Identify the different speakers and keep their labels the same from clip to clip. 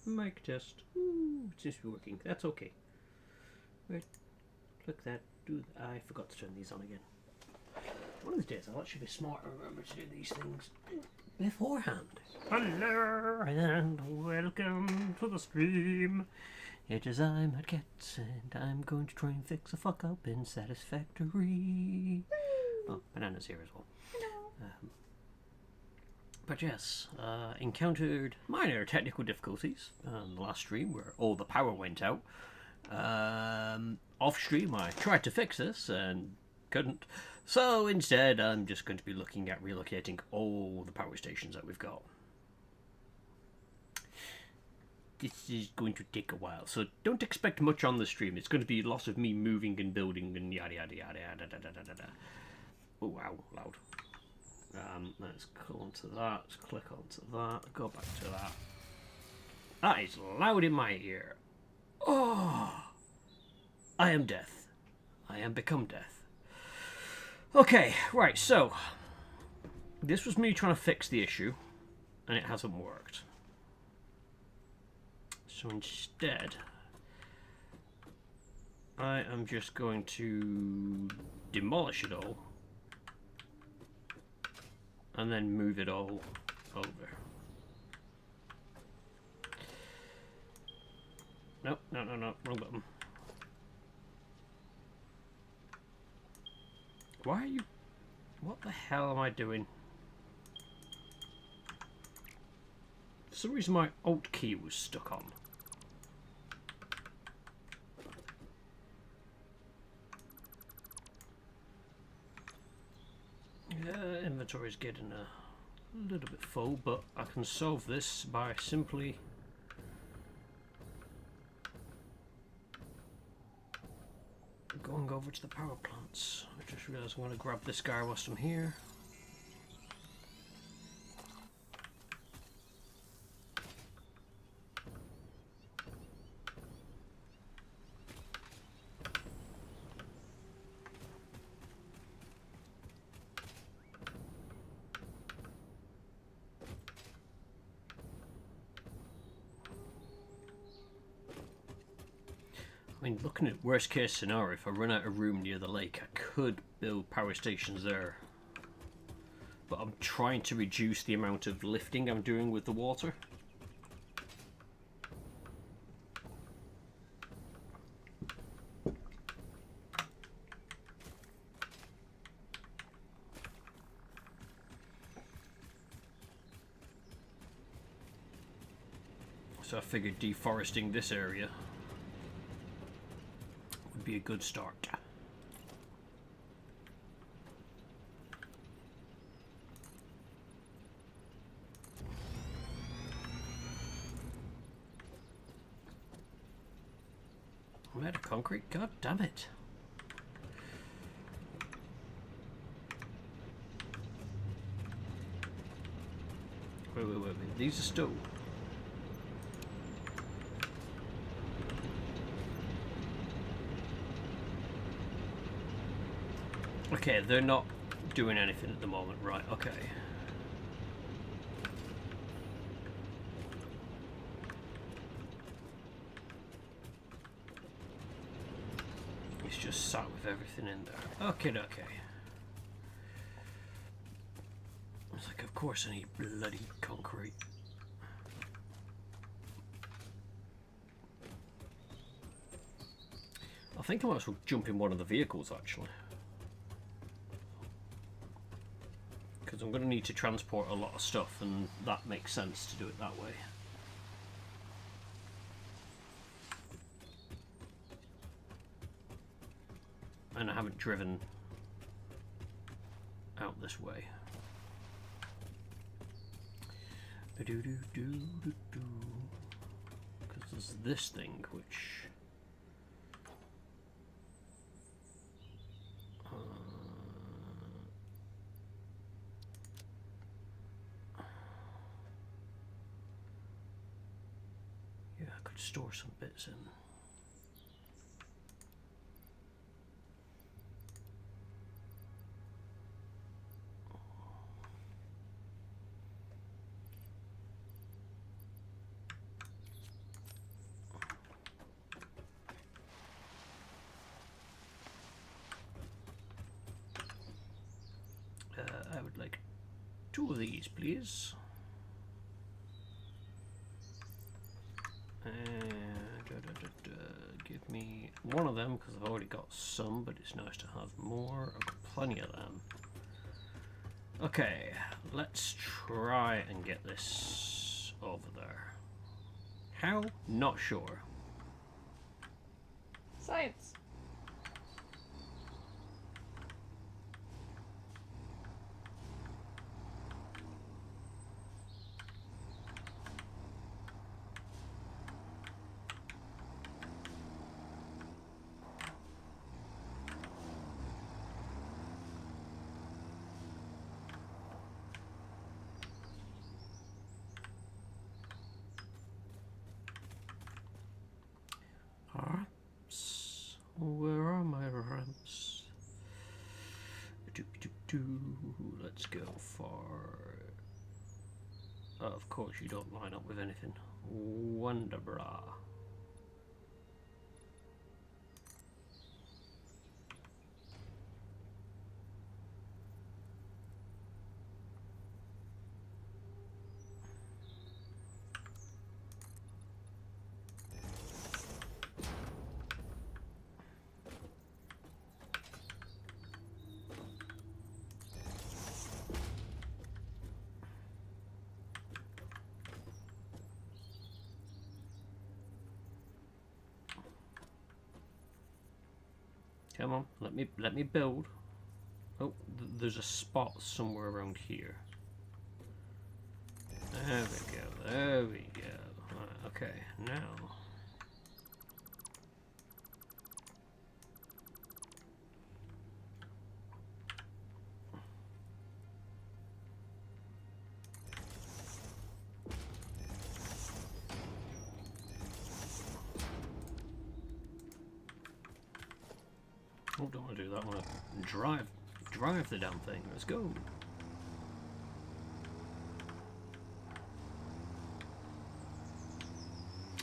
Speaker 1: Mic test. Ooh, it seems to be working. That's okay. Right, click that. I forgot to turn these on again. One of these days I'll actually be smart and remember to do these things beforehand. Hello and welcome to the stream. It is I, Matt Getz, and I'm going to try and fix a fuck up in Satisfactory. Oh, Banana's here as well. But yes, encountered minor technical difficulties on the last stream where all the power went out. Off stream, I tried to fix this and couldn't. So instead, I'm just going to be looking at relocating all the power stations that we've got. This is going to take a while, so don't expect much on the stream. It's going to be lots of me moving and building and yada yada yada yada yada yada yada. Oh wow, loud. Let's go onto that. Let's click onto that. Go back to that. That is loud in my ear. Oh, I am death. I am become death. Okay, right. So this was me trying to fix the issue, and it hasn't worked. So instead, I am just going to demolish it all and then move it all over. Nope, no, wrong button. Why are you... What the hell am I doing? For some reason my Alt key was stuck on. Inventory is getting a little bit full, but I can solve this by simply going over to the power plants. I just realised I'm going to grab this guy whilst I'm here. I mean, looking at worst case scenario, if I run out of room near the lake, I could build power stations there. But I'm trying to reduce the amount of lifting I'm doing with the water. So I figured deforesting this area would be a good start. I'm out of concrete? God damn it. Wait. These are still... Okay, they're not doing anything at the moment, right, okay. It's just sat with everything in there. Okay. It's like, of course I need bloody concrete. I think I might as well jump in one of the vehicles, actually. Because I'm going to need to transport a lot of stuff, and that makes sense to do it that way. And I haven't driven out this way. Because there's this thing which... yeah, I could store some bits in. 2 of these, please. Give me 1 of them because I've already got some, but it's nice to have more. I've got plenty of them. Okay, let's try and get this over there. How? Not sure.
Speaker 2: Science.
Speaker 1: Ramps. Where are my ramps? Let's go for... Oh, of course you don't line up with anything. Wonderbra. Come on, let me build. Oh, there's a spot somewhere around here. There we go. There we go. Right, okay, now. Oh, don't want to do that. I want to drive the damn thing. Let's go.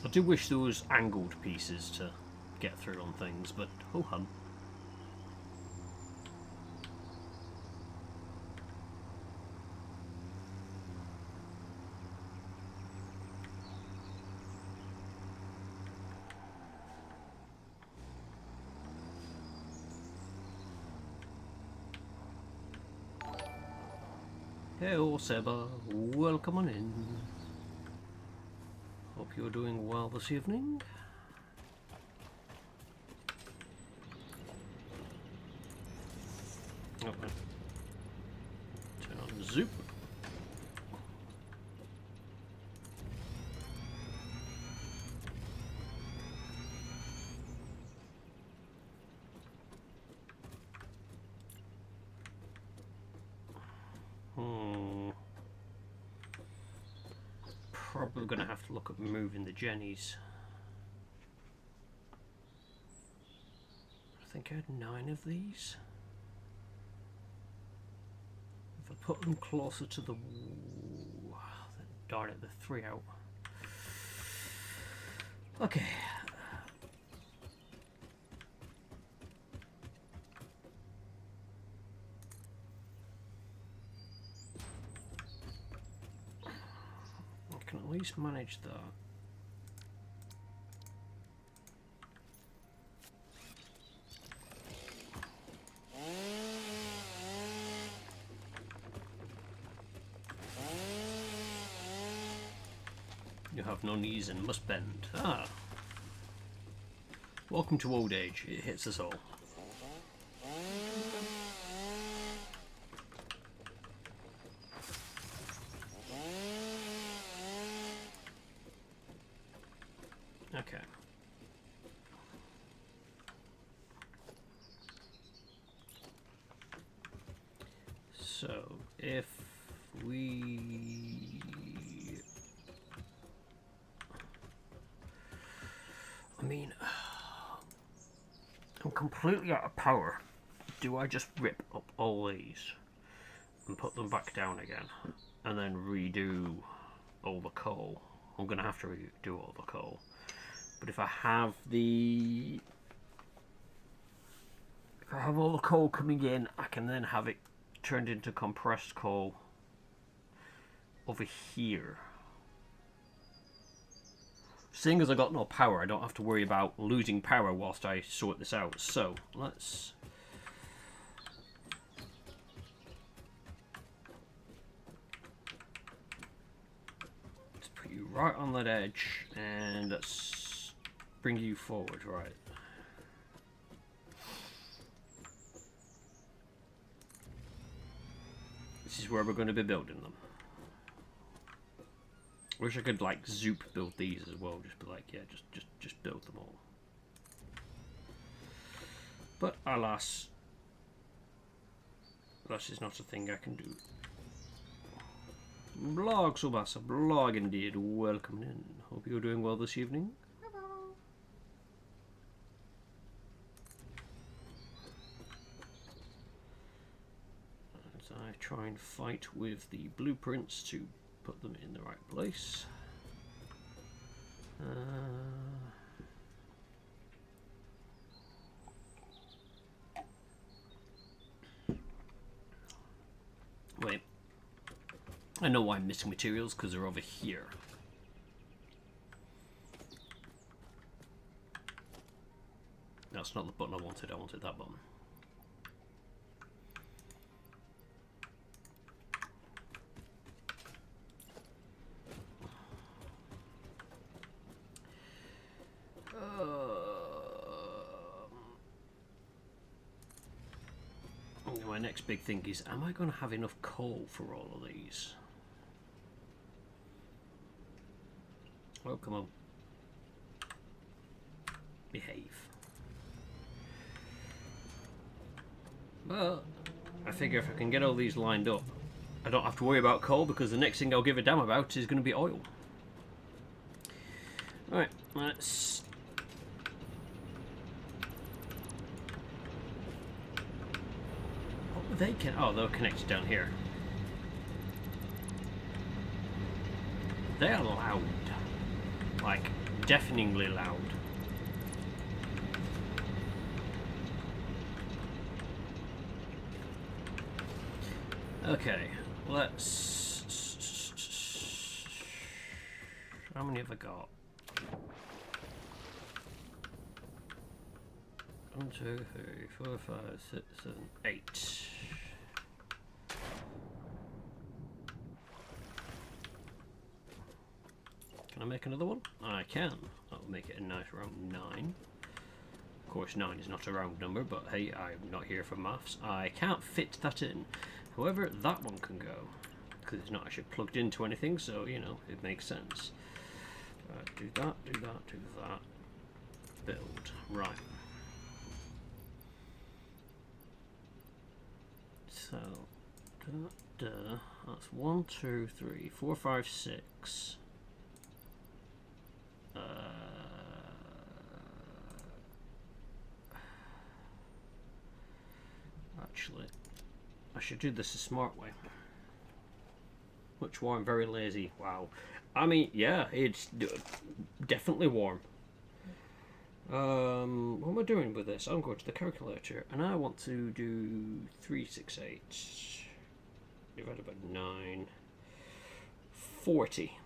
Speaker 1: I do wish there was angled pieces to get through on things, but ho hum. Hello Seba, welcome on in. Hope you're doing well this evening. Oh, turn on the zoop. Probably going to have to look at moving the jennies. I think I had 9 of these. If I put them closer to the wall, then darn it, the 3 out. Okay. I can at least manage that. You have no knees and must bend. Ah. Welcome to old age. It hits us all. Okay. So, if we... I mean, I'm completely out of power. Do I just rip up all these and put them back down again and then redo all the coal? I'm going to have to redo all the coal. But if I have all the coal coming in, I can then have it turned into compressed coal over here. Seeing as I got no power, I don't have to worry about losing power whilst I sort this out. So let's put you right on that edge, and let's bring you forward. Right. This is where we're going to be building them. Wish I could like Zoop build these as well. Just be like, yeah, just build them all. But alas, that is not a thing I can do. Blog Subasa, blog indeed. Welcome in. Hope you're doing well this evening.
Speaker 2: Hello.
Speaker 1: As I try and fight with the blueprints to put them in the right place. Wait. I know why I'm missing materials, because they're over here. That's not the button I wanted that button. My next big thing is, am I going to have enough coal for all of these? Oh, come on. Behave. But I figure if I can get all these lined up, I don't have to worry about coal, because the next thing I'll give a damn about is going to be oil. Alright, let's... What were they? Oh, they're connected down here. They're loud. Like, deafeningly loud. Okay, let's... How many have I got? 1, 2, 3, 4, 5, 6, 7, 8. Can I make another one? I can. That'll make it a nice round 9. Of course, 9 is not a round number, but hey, I'm not here for maths. I can't fit that in. However, that one can go, because it's not actually plugged into anything, so, you know, it makes sense. Do that, do that, do that. Build. Right. So, that's 1, 2, 3, 4, 5, 6. Actually, I should do this a smart way. Much warm, very lazy. Wow. I mean, yeah, it's definitely warm. What am I doing with this? I'm going to the calculator, and I want to do 368 divided by 9. 40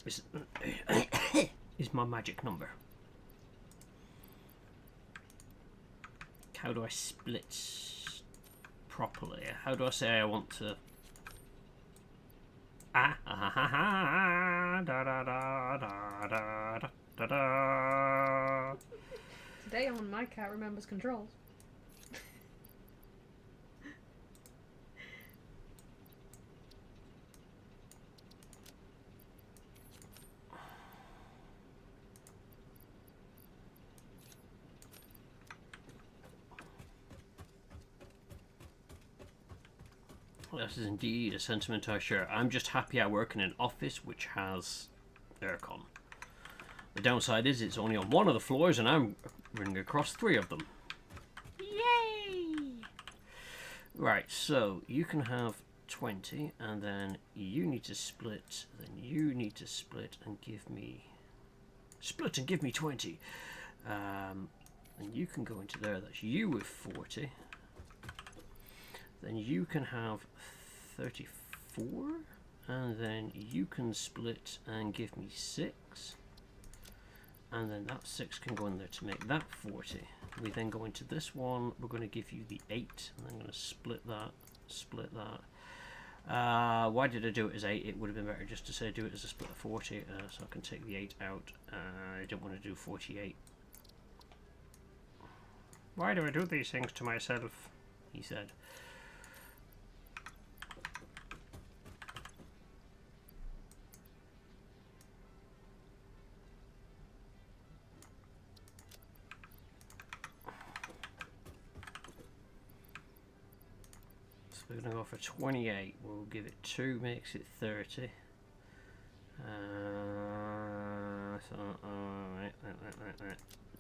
Speaker 1: is my magic number. How do I split properly? How do I say I want to? Da da da da da da da da.
Speaker 2: Today on My Cat Remembers Controls.
Speaker 1: This is indeed a sentiment I share. I'm just happy I work in an office which has aircon. The downside is it's only on one of the floors, and I'm running across 3 of them. Yay! Right, so you can have 20, and then you need to split, then you need to split and give me... Split and give me 20. And you can go into there, that's you with 40. Then you can have 35. 4, and then you can split and give me 6, and then that 6 can go in there to make that 40. We then go into this one, we're going to give you the 8, and I'm going to split that, why did I do it as 8? It would have been better just to say do it as a split of 40, so I can take the 8 out. I don't want to do 48. Why do I do these things to myself? He said. So we're going to go for 28. We'll give it 2, makes it 30. So, right.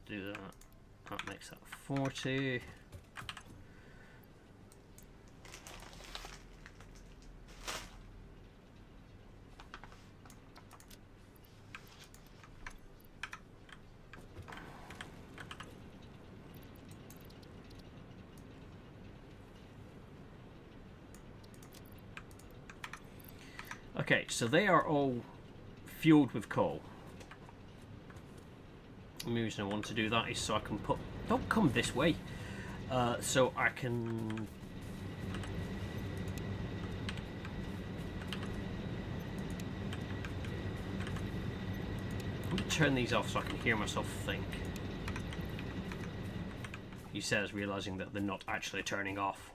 Speaker 1: Do that. That makes that 40. Okay, so they are all fueled with coal. The reason I want to do that is so I can put... Don't come this way. So I can... I'm going to turn these off so I can hear myself think. He says, realising that they're not actually turning off.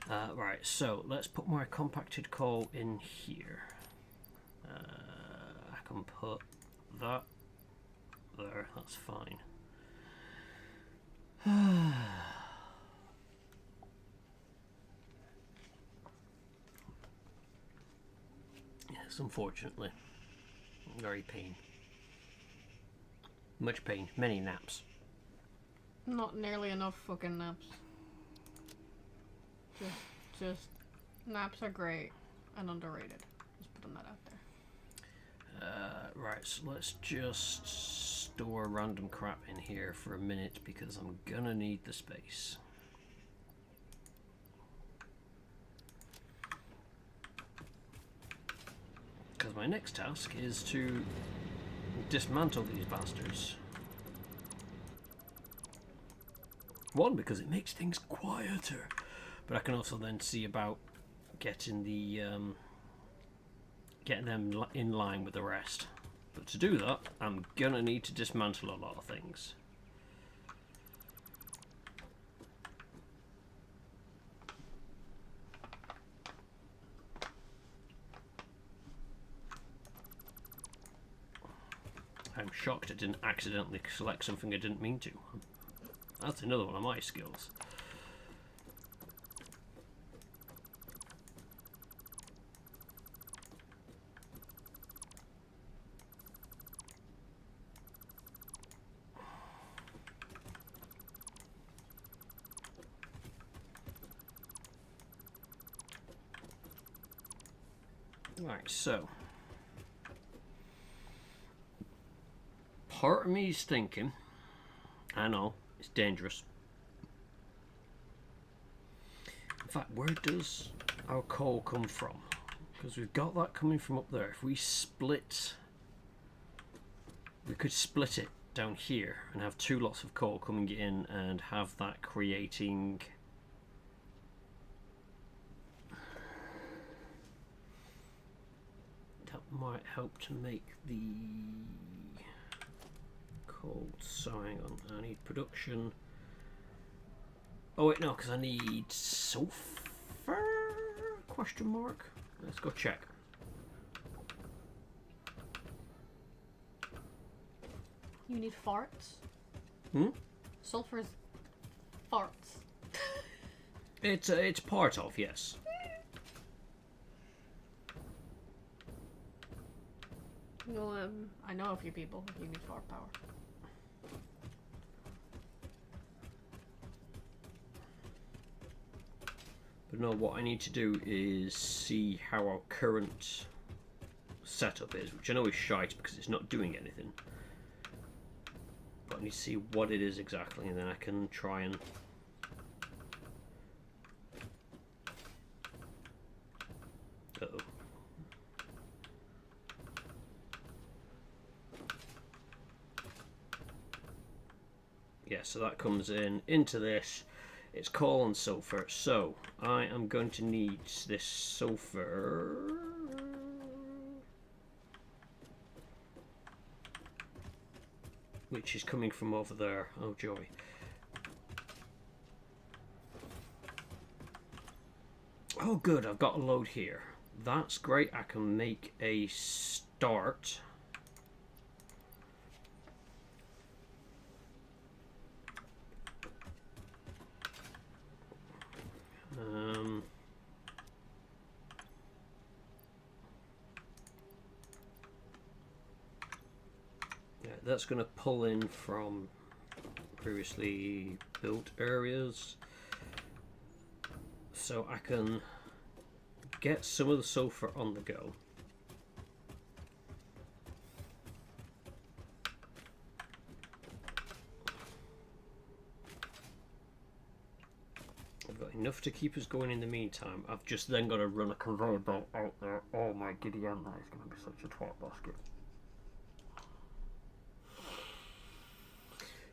Speaker 1: Right, so let's put my compacted coal in here. I can put that there, that's fine. Yes, unfortunately. Very pain. Much pain, many naps.
Speaker 2: Not nearly enough fucking naps. Just naps are great and underrated. Just putting that out there.
Speaker 1: Right, so let's just store random crap in here for a minute because I'm gonna need the space. Because my next task is to dismantle these bastards. One, because it makes things quieter, but I can also then see about getting the getting them in line with the rest. But to do that, I'm gonna need to dismantle a lot of things. I'm shocked I didn't accidentally select something I didn't mean to. That's another one of my skills. Right, so part of me is thinking, I know, it's dangerous. In fact, where does our coal come from? Because we've got that coming from up there. If we split, we could split it down here and have 2 lots of coal coming in and have that creating... That might help to make the coal. So hang on, I need production. Oh wait, no, because I need sulfur? Question mark. Let's go check.
Speaker 2: You need farts?
Speaker 1: Hmm?
Speaker 2: Sulfur's farts.
Speaker 1: It's part of, yes.
Speaker 2: Well, I know a few people who need fart power.
Speaker 1: But no, what I need to do is see how our current setup is, which I know is shite because it's not doing anything. But I need to see what it is exactly, and then I can try and... Yeah, so that comes in into this. It's coal and sulfur. So I am going to need this sulfur. Which is coming from over there. Oh, joy. Oh, good. I've got a load here. That's great. I can make a start. Yeah, that's going to pull in from previously built areas. So I can get some of the sulfur on the go. I've got enough to keep us going in the meantime. I've just then got to run a conveyor belt out there. Oh my giddy aunt, that is going to be such a twat basket.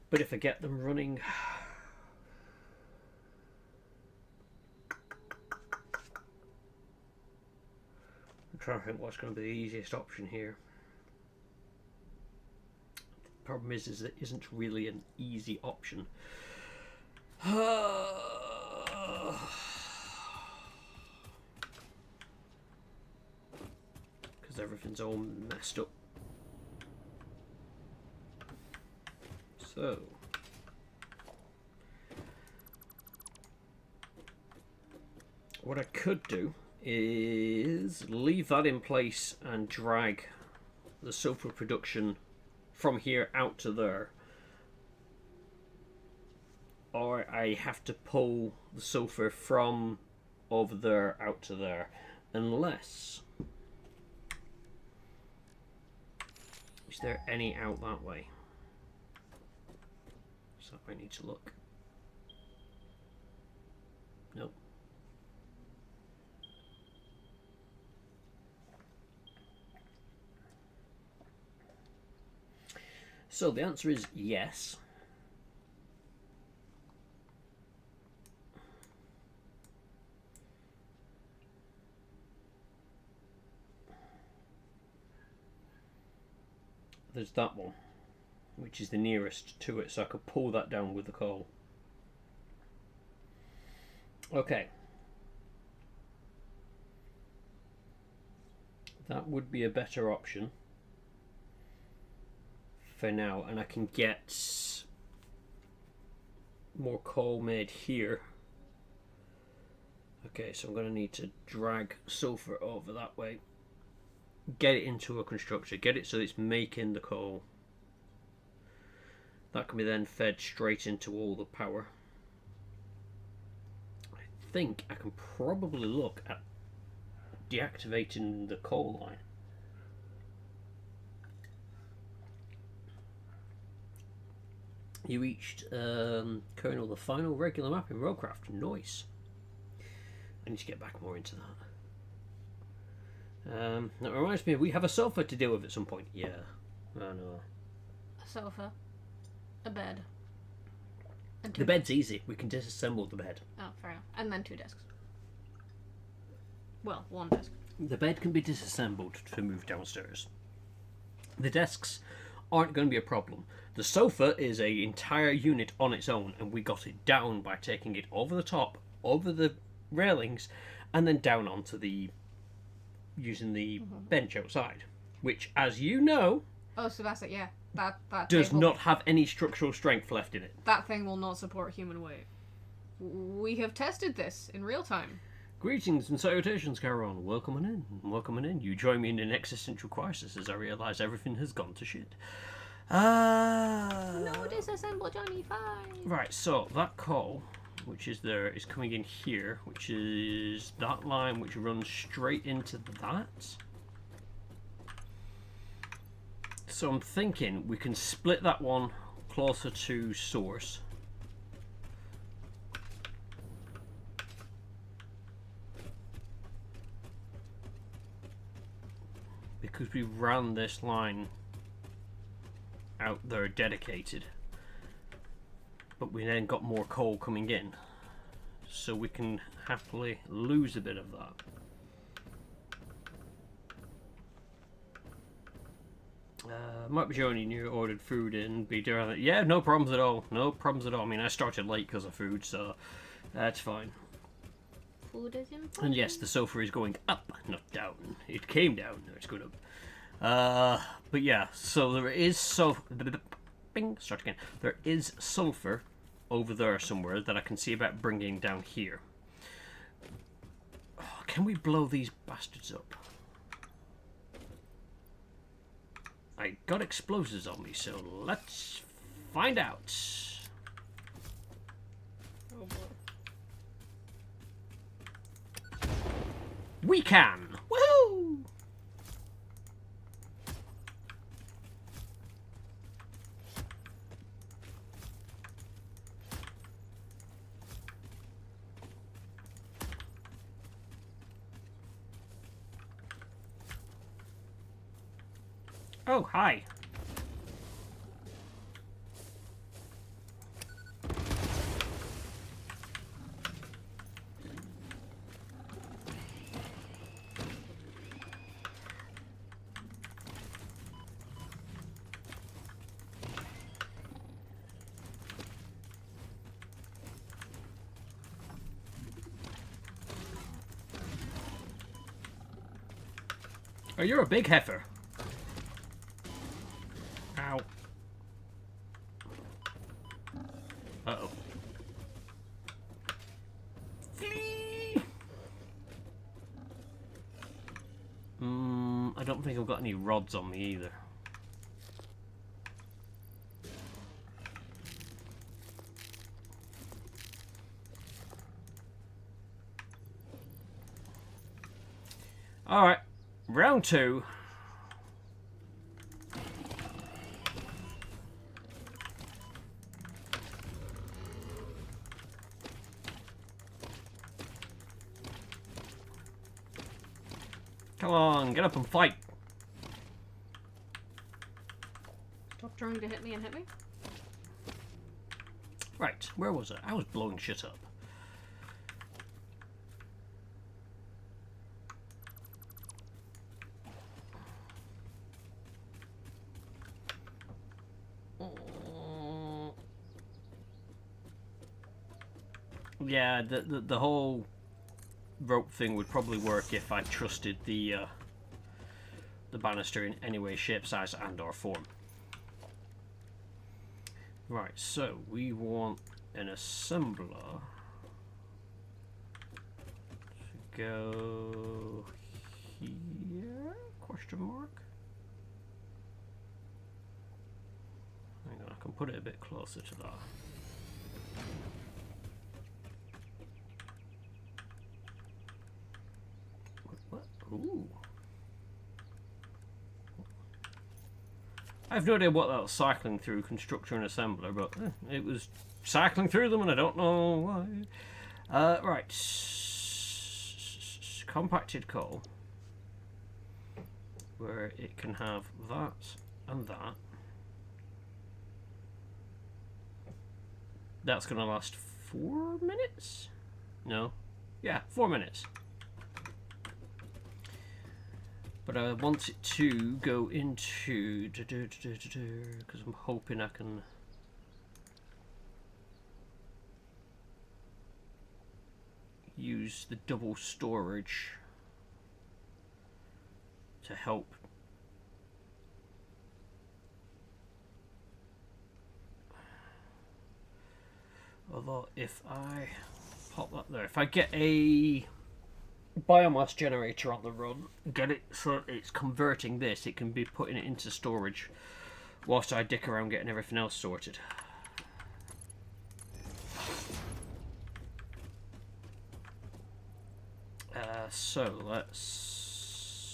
Speaker 1: But if I get them running... I'm trying to think what's going to be the easiest option here. The problem is there isn't really an easy option. Because everything's all messed up. So what I could do is leave that in place and drag the sulfur production from here out to there, or I have to pull the sulfur from over there out to there, unless is there any out that way? So I need to look. Nope. So the answer is yes. There's that one, which is the nearest to it, so I could pull that down with the coal. Okay. That would be a better option for now, and I can get more coal made here. Okay, so I'm going to need to drag sulfur over that way, get it into a constructor, get it so it's making the coal. That can be then fed straight into all the power. I think I can probably look at deactivating the coal line. You reached Colonel, the final regular map in Rollcraft. Nice. I need to get back more into that. That reminds me, we have a sofa to deal with at some point. Yeah, I know.
Speaker 2: A sofa, a bed, and
Speaker 1: the bed's easy. We can disassemble the bed.
Speaker 2: Oh, fair enough. And then 2 desks. Well, 1 desk.
Speaker 1: The bed can be disassembled to move downstairs. The desks aren't going to be a problem. The sofa is an entire unit on its own, and we got it down by taking it over the top, over the railings, and then down onto the using the bench outside, which, as you know,
Speaker 2: Oh, so that's it. Yeah, that
Speaker 1: does
Speaker 2: table,
Speaker 1: not have any structural strength left in it.
Speaker 2: That thing will not support human weight. We have tested this in real time.
Speaker 1: Greetings and salutations, Caron. Welcome in. Welcome in. You join me in an existential crisis as I realise everything has gone to shit.
Speaker 2: No, disassemble Johnny 5.
Speaker 1: Right, so that coal, which is there, is coming in here, which is that line which runs straight into that. So I'm thinking we can split that one closer to source. Because we ran this line out there dedicated. but we then got more coal coming in, so we can happily lose a bit of that. Might be showing you ordered food in, be doing it. Yeah, no problems at all. No problems at all. I mean, I started late because of food, so that's fine.
Speaker 2: Food is important.
Speaker 1: And yes, the sofa is going up, not down. It came down. Now it's going up. But yeah, so there is Bing, start again. There is sulfur over there somewhere that I can see about bringing down here. Oh, can we blow these bastards up? I got explosives on me, so let's find out.
Speaker 2: Oh boy.
Speaker 1: We can! Woohoo! Oh, hi. Oh, you're a big heifer. Ow. Uh-oh. Flee! I don't think I've got any rods on me either. Alright. Round 2. Come on, get up and fight.
Speaker 2: Stop trying to hit me and hit me.
Speaker 1: Right, where was I? I was blowing shit up. Yeah, the whole rope thing would probably work if I trusted the banister in any way, shape, size, and or form. Right, so we want an assembler to go here? Question mark. Hang on, I can put it a bit closer to that. What? Ooh. I have no idea what that was cycling through constructor and assembler, but it was cycling through them and I don't know why. Right. Compacted coal. Where it can have that and that. That's going to last 4 minutes? No. Yeah, 4 minutes. But I want it to go into, because I'm hoping I can use the double storage to help. Although if I pop that there, if I get a biomass generator on the run, get it so it's converting this, it can be putting it into storage whilst I dick around getting everything else sorted. So let's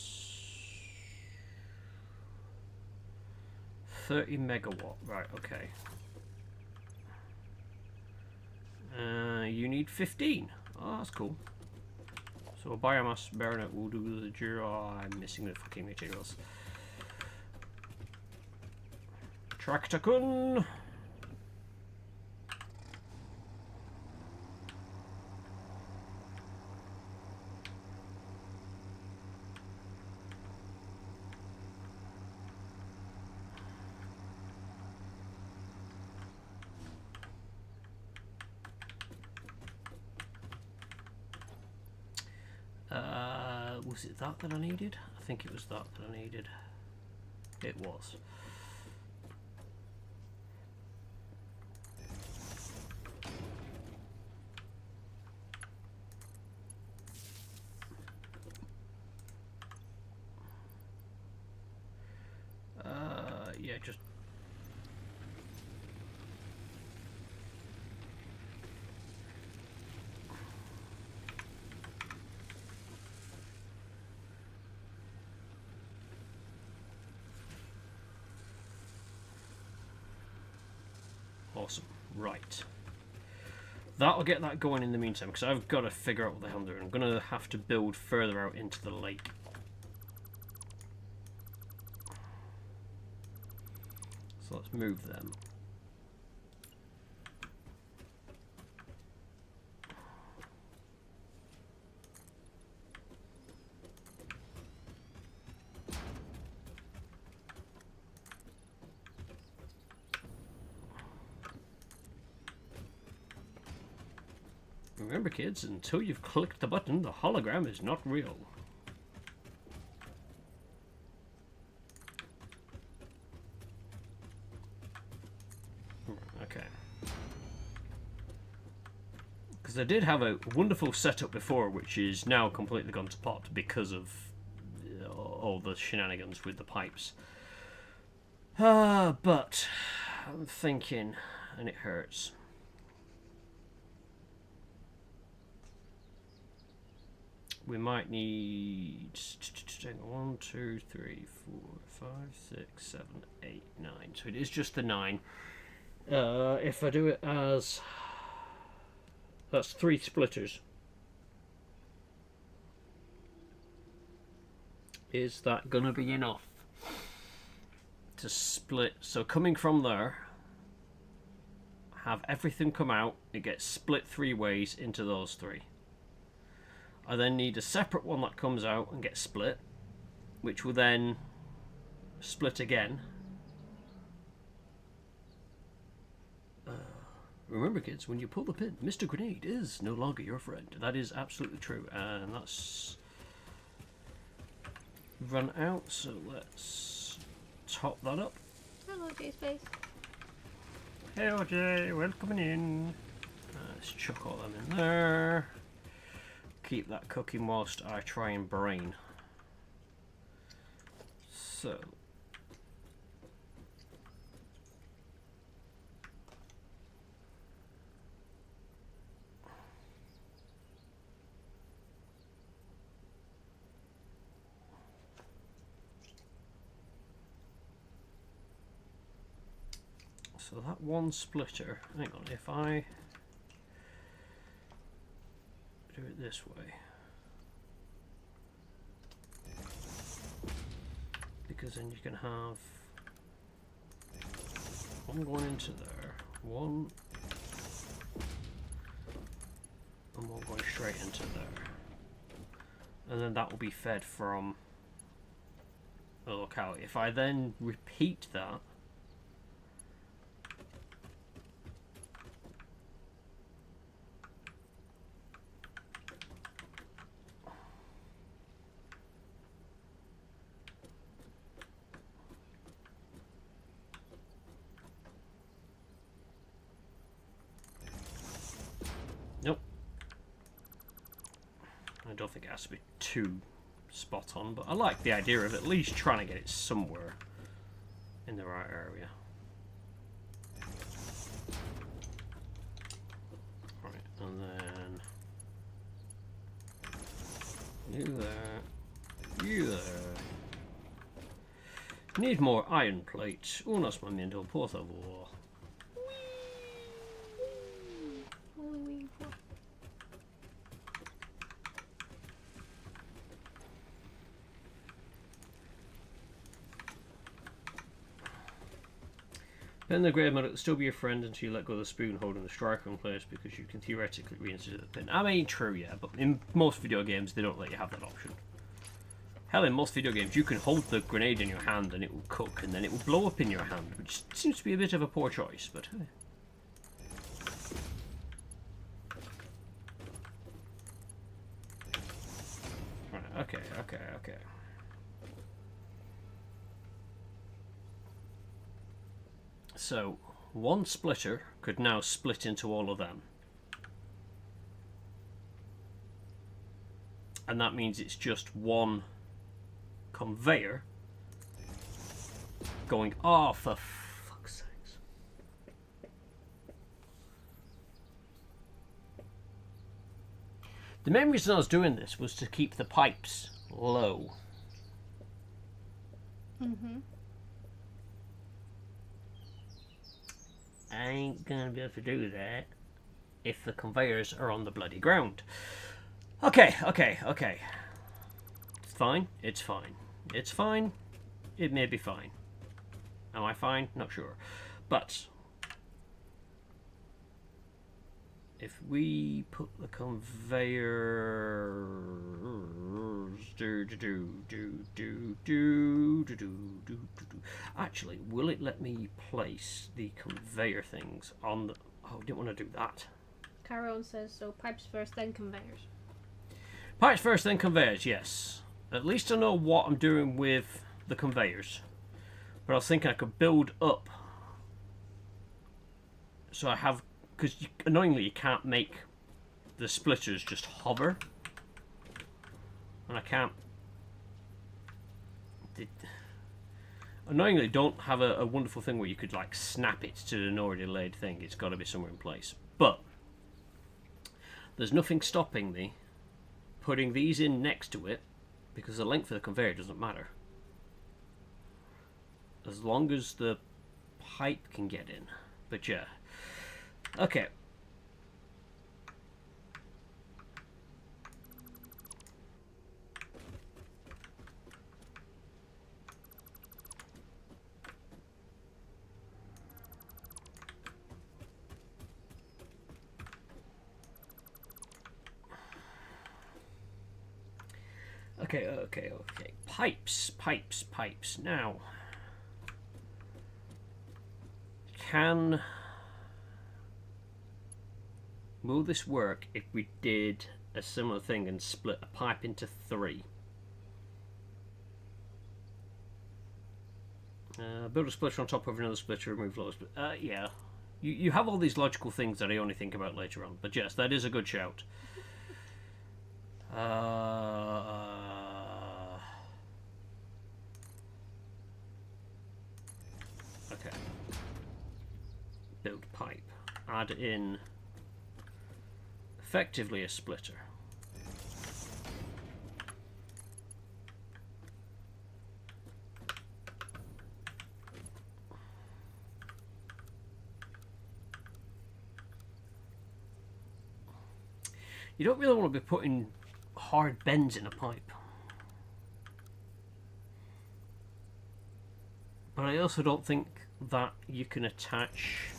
Speaker 1: 30 megawatt, right? Okay. You need 15. Oh, that's cool. So a biomass baronet will do the job. Oh, I'm missing the fucking materials. Tractor-kun. Was it that I needed? I think it was that I needed. It was. Yeah, just... Awesome. Right. That'll get that going in the meantime, because I've got to figure out what the hell I'm doing. I'm going to have to build further out into the lake. So let's move them. Remember, kids, until you've clicked the button, the hologram is not real. Okay. Because I did have a wonderful setup before, which is now completely gone to pot because of all the shenanigans with the pipes. But I'm thinking, and it hurts. We might need 1, 2, 3, 4, 5, 6, 7, 8, 9. So it is just the 9. If I do it as... That's 3 splitters. Is that gonna be enough to split? So coming from there, have everything come out, it gets split 3 ways into those 3. I then need a separate one that comes out and gets split, which will then split again. Remember, kids, when you pull the pin, Mr. Grenade is no longer your friend. That is absolutely true, and that's run out, so let's top that up.
Speaker 2: Hello, J-Space.
Speaker 1: Hello, Jay, welcome in. Let's chuck all them in there. Keep that cooking whilst I try and brain. So that one splitter, hang on, if I do it this way, because then you can have one going into there, one, and one going straight into there, and then that will be fed from the locality. If I then repeat that, I don't think it has to be too spot on, but I like the idea of at least trying to get it somewhere in the right area. Right, and then you there, you there. Need more iron plates. Unos momentos, por favor. Then the grave mode will still be your friend until you let go of the spoon holding the striker in place, because you can theoretically reinsert the pin. I mean, true, yeah, but in most video games they don't let you have that option. Hell, in most video games you can hold the grenade in your hand and it will cook, and then it will blow up in your hand, which seems to be a bit of a poor choice, but hey. Right, okay. So one splitter could now split into all of them. And that means it's just one conveyor going, oh, for fuck's sakes. The main reason I was doing this was to keep the pipes low.
Speaker 2: Mm-hmm.
Speaker 1: I ain't gonna be able to do that if the conveyors are on the bloody ground. Okay. It's fine. It's fine. It's fine. It may be fine. Am I fine? Not sure. But if we put the conveyors actually, will it let me place the conveyor things on the... Oh, I didn't want to do that.
Speaker 2: Tyrone says so. Pipes first, then conveyors.
Speaker 1: Pipes first, then conveyors, yes. At least I know what I'm doing with the conveyors. But I was thinking I could build up. So I have... Because annoyingly you can't make the splitters just hover. And I can't... Annoyingly don't have a wonderful thing where you could like snap it to an already laid thing. It's got to be somewhere in place. But there's nothing stopping me putting these in next to it, because the length of the conveyor doesn't matter. As long as the pipe can get in. But yeah. Okay. Okay. Pipes. Now, will this work if we did a similar thing and split a pipe into 3? Build a splitter on top of another splitter, remove lower splitter. Yeah. You have all these logical things that I only think about later on. But yes, that is a good shout. Okay. Build pipe. Add in effectively a splitter. You don't really want to be putting hard bends in a pipe. But I also don't think that you can attach...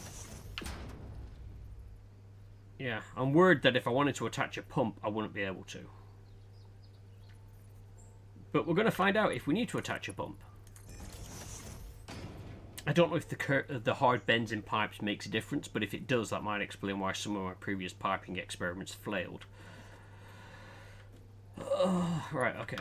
Speaker 1: Yeah, I'm worried that if I wanted to attach a pump, I wouldn't be able to. But we're going to find out if we need to attach a pump. I don't know if the hard bends in pipes makes a difference, but if it does, that might explain why some of my previous piping experiments failed. Right, okay.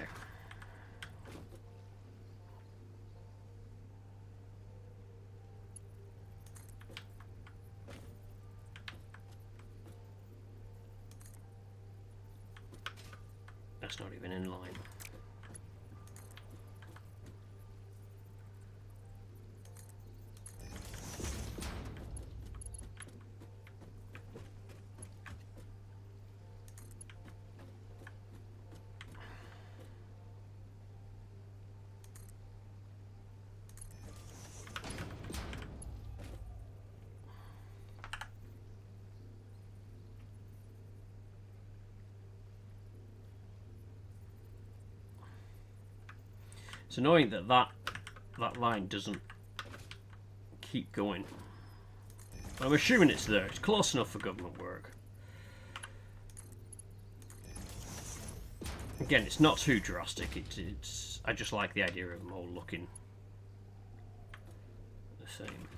Speaker 1: That's not even in line. It's annoying that that line doesn't keep going. I'm assuming it's there. It's close enough for government work. Again, it's not too drastic. It's I just like the idea of them all looking the same.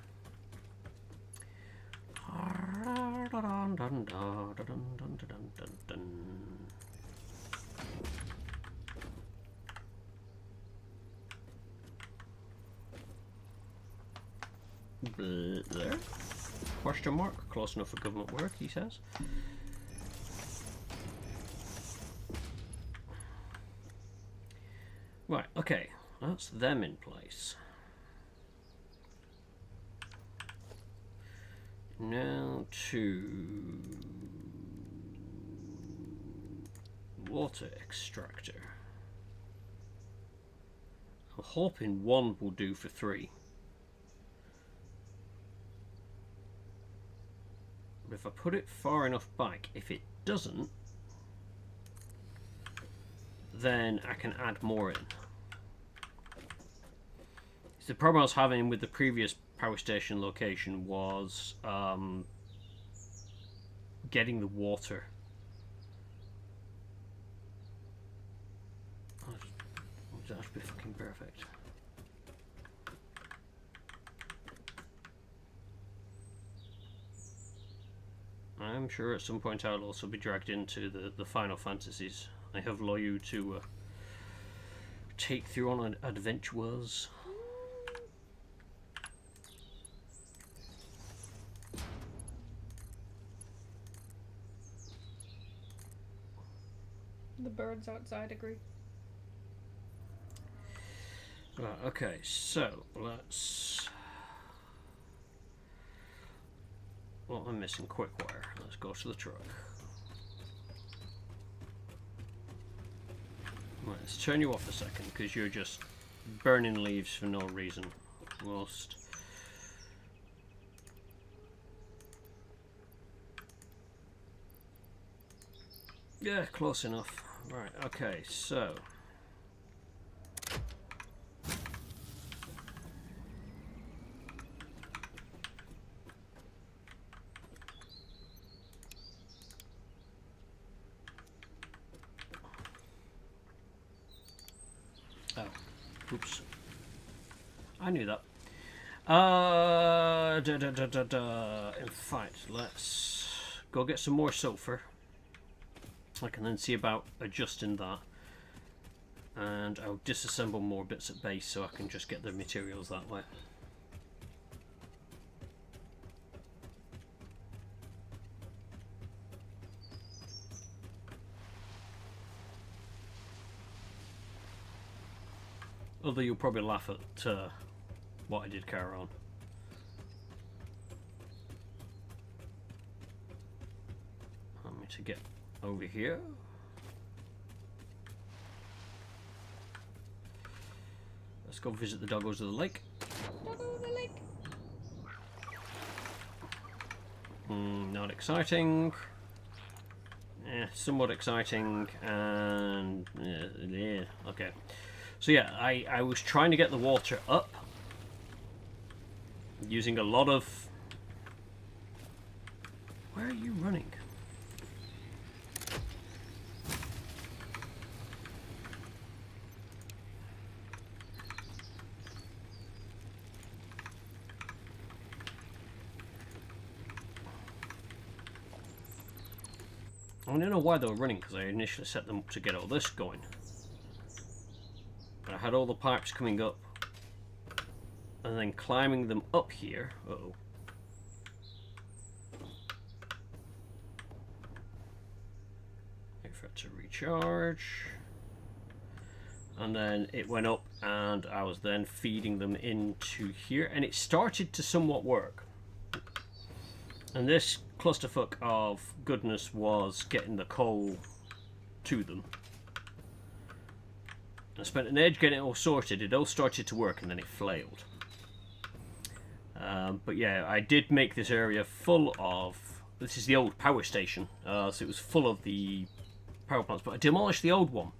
Speaker 1: There? Question mark? Close enough for government work, he says. Right, okay. That's them in place. Now to water extractor. I'm hoping one will do for 3. But if I put it far enough back, if it doesn't, then I can add more in. The problem I was having with the previous power station location was getting the water. That should be fucking perfect. I'm sure at some point I'll also be dragged into the Final Fantasies. I have Loyu to take through on adventures.
Speaker 2: The birds outside agree.
Speaker 1: Right, okay, so let's... What am I missing? Quick wire. Let's go to the truck. Right, let's turn you off a second because you're just burning leaves for no reason. Whilst... Yeah, close enough. Right, okay, so... Oh, oops. I knew that. In fact, let's go get some more sulfur. I can then see about adjusting that. And I'll disassemble more bits at base so I can just get the materials that way. Although you'll probably laugh at what I did carry on. Want me to get over here. Let's go visit the doggos of the lake.
Speaker 2: Doggo of the lake.
Speaker 1: Not exciting. Somewhat exciting, and yeah, okay. So yeah, I was trying to get the water up using a lot of... Where are you running? I don't know why they were running, because I initially set them up to get all this going. I had all the pipes coming up, and then climbing them up here. Uh-oh. Wait for it to recharge. And then it went up, and I was then feeding them into here, and it started to somewhat work. And this clusterfuck of goodness was getting the coal to them. I spent an age getting it all sorted. It all started to work, and then it flailed. But yeah, I did make this area full of... This is the old power station, so it was full of the power plants. But I demolished the old one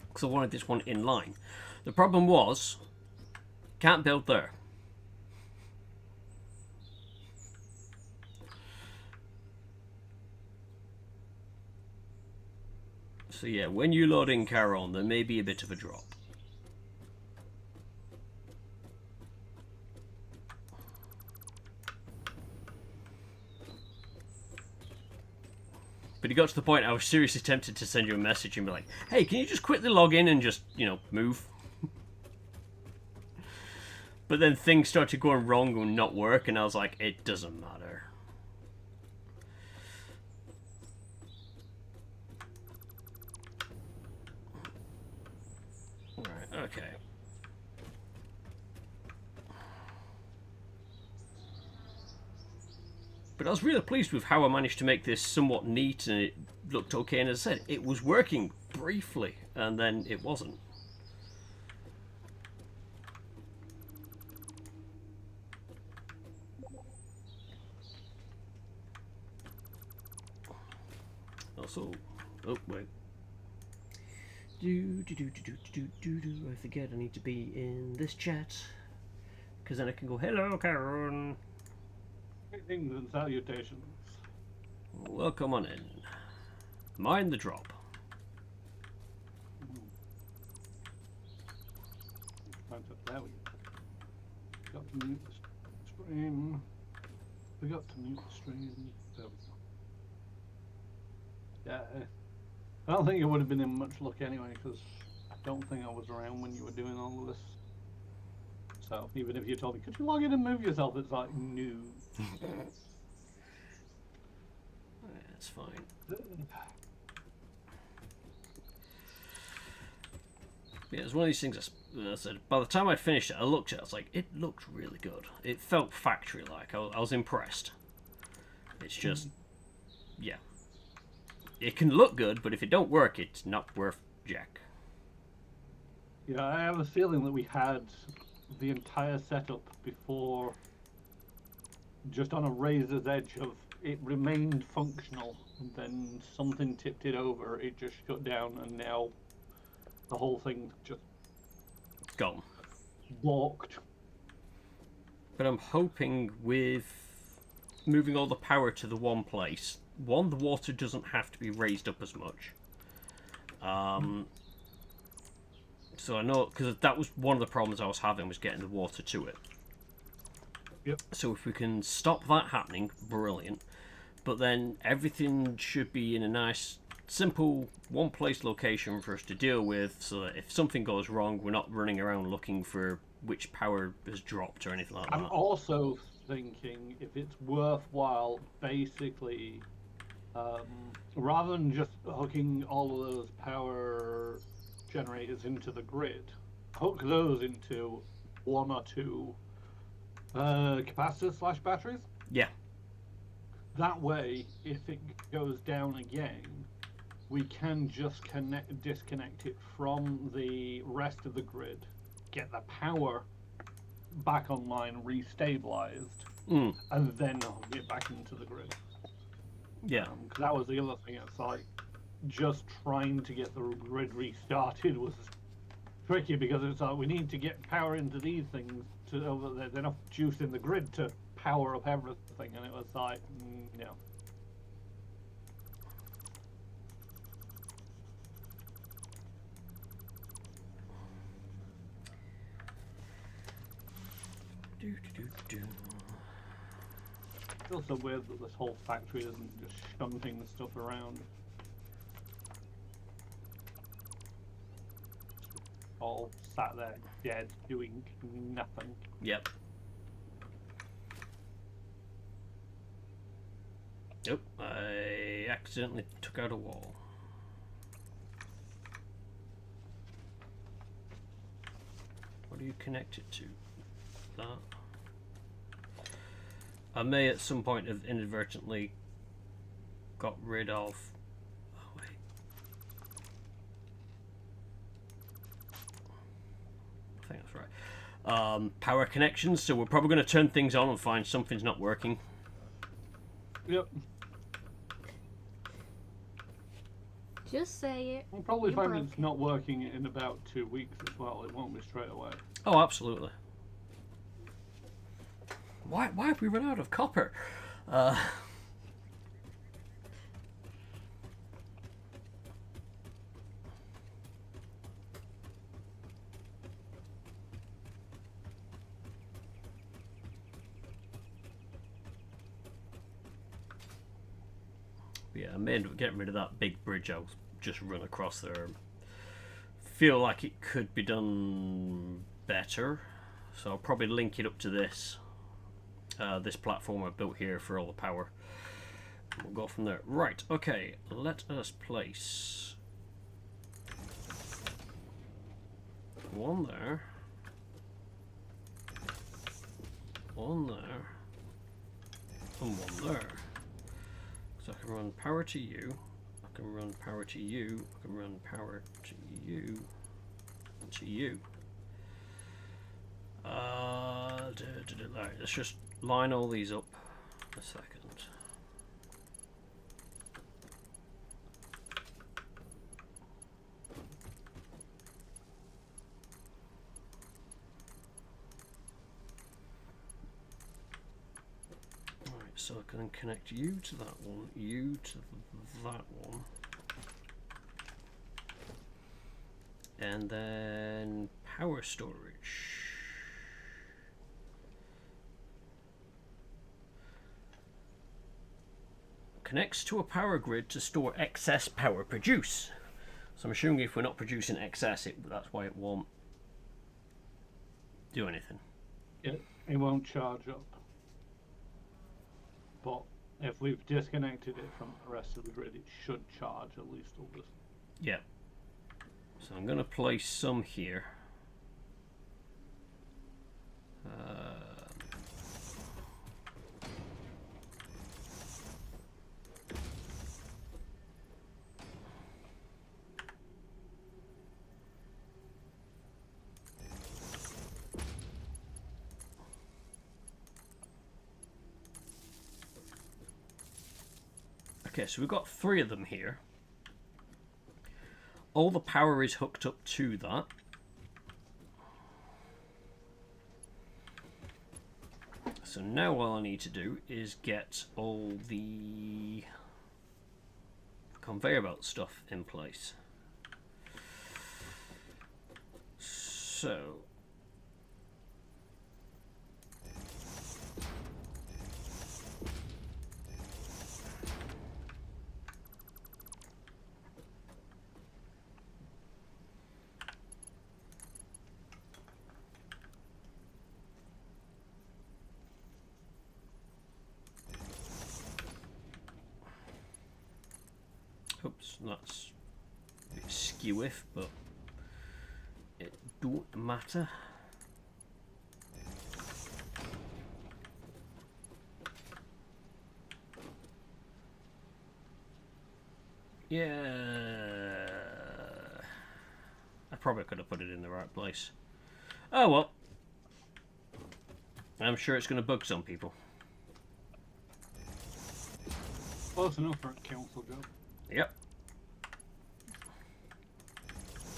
Speaker 1: because I wanted this one in line. The problem was, can't build there. So yeah, when you load in Charon, there may be a bit of a drop. But it got to the point I was seriously tempted to send you a message and be like, hey, can you just quickly log in and just, you know, move? But then things started going wrong and not work, and I was like, it doesn't matter. Right, okay. But I was really pleased with how I managed to make this somewhat neat, and it looked okay. And as I said, it was working briefly, and then it wasn't. Also, oh wait. I forget I need to be in this chat, because then I can go, hello, Karen.
Speaker 3: Greetings and salutations.
Speaker 1: Welcome on in. Mind the drop.
Speaker 3: There we go. Got to mute the stream. Forgot to mute the stream. There we go. Yeah. I don't think it would have been in much luck anyway, because I don't think I was around when you were doing all of this. So even if you told me, could you log in and move yourself? It's like, no.
Speaker 1: That's fine. Yeah, it's one of these things I said, by the time I'd finished it, I looked at it, I was like, it looked really good. It felt factory-like. I was impressed. It's just, yeah. It can look good, but if it don't work, it's not worth jack.
Speaker 3: Yeah, I have a feeling that we had the entire setup before just on a razor's edge of it remained functional, and then something tipped it over, it just shut down, and now the whole thing just
Speaker 1: Gone.
Speaker 3: walked.
Speaker 1: But I'm hoping with moving all the power to the one place, one, the water doesn't have to be raised up as much. So I know, because that was one of the problems I was having, was getting the water to it.
Speaker 3: Yep.
Speaker 1: So if we can stop that happening, brilliant. But then everything should be in a nice, simple, one-place location for us to deal with, so that if something goes wrong, we're not running around looking for which power has dropped or anything like that.
Speaker 3: I'm also thinking if it's worthwhile, basically, rather than just hooking all of those power generators into the grid, hook those into one or two capacitors / batteries.
Speaker 1: Yeah.
Speaker 3: That way, if it goes down again, we can just disconnect it from the rest of the grid, get the power back online, restabilized, and then get back into the grid.
Speaker 1: Yeah.
Speaker 3: Because that was the other thing. It's like just trying to get the grid restarted was tricky, because it's like we need to get power into these things to there's enough juice in the grid to power up everything, and it was like no. It's also weird that this whole factory isn't just shunting stuff around. All sat there dead, doing nothing.
Speaker 1: Yep. Nope, I accidentally took out a wall. What do you connect it to? That. I may at some point have inadvertently got rid of... Oh, wait. I think that's right. Power connections, so we're probably going to turn things on and find something's not working.
Speaker 3: Yep.
Speaker 2: Just say it.
Speaker 3: We'll probably
Speaker 2: You
Speaker 3: find
Speaker 2: broke
Speaker 3: it's not working in about 2 weeks as well. It won't be straight away.
Speaker 1: Oh, absolutely. Why have we run out of copper? Yeah, I may end up getting rid of that big bridge I'll just run across there. Feel like it could be done better. So I'll probably link it up to this. This platform I built here for all the power. We'll go from there. Right, okay, let us place one there, one there, and one there. So I can run power to you, I can run power to you, I can run power to you, and to you. Alright, let's just line all these up a second. Alright, so I can connect you to that one, you to that one. And then power storage. Connects to a power grid to store excess power produced. So I'm assuming if we're not producing excess, that's why it won't do anything.
Speaker 3: It won't charge up. But if we've disconnected it from the rest of the grid, it should charge at least all this.
Speaker 1: Yeah. So I'm going to place some here. Okay, so we've got 3 of them here. All the power is hooked up to that. So now all I need to do is get all the conveyor belt stuff in place. So oops, that's a bit skew-if, but it don't matter. Yeah, I probably could have put it in the right place. Oh well, I'm sure it's going to bug some people.
Speaker 3: Close enough for a council job.
Speaker 1: Yep.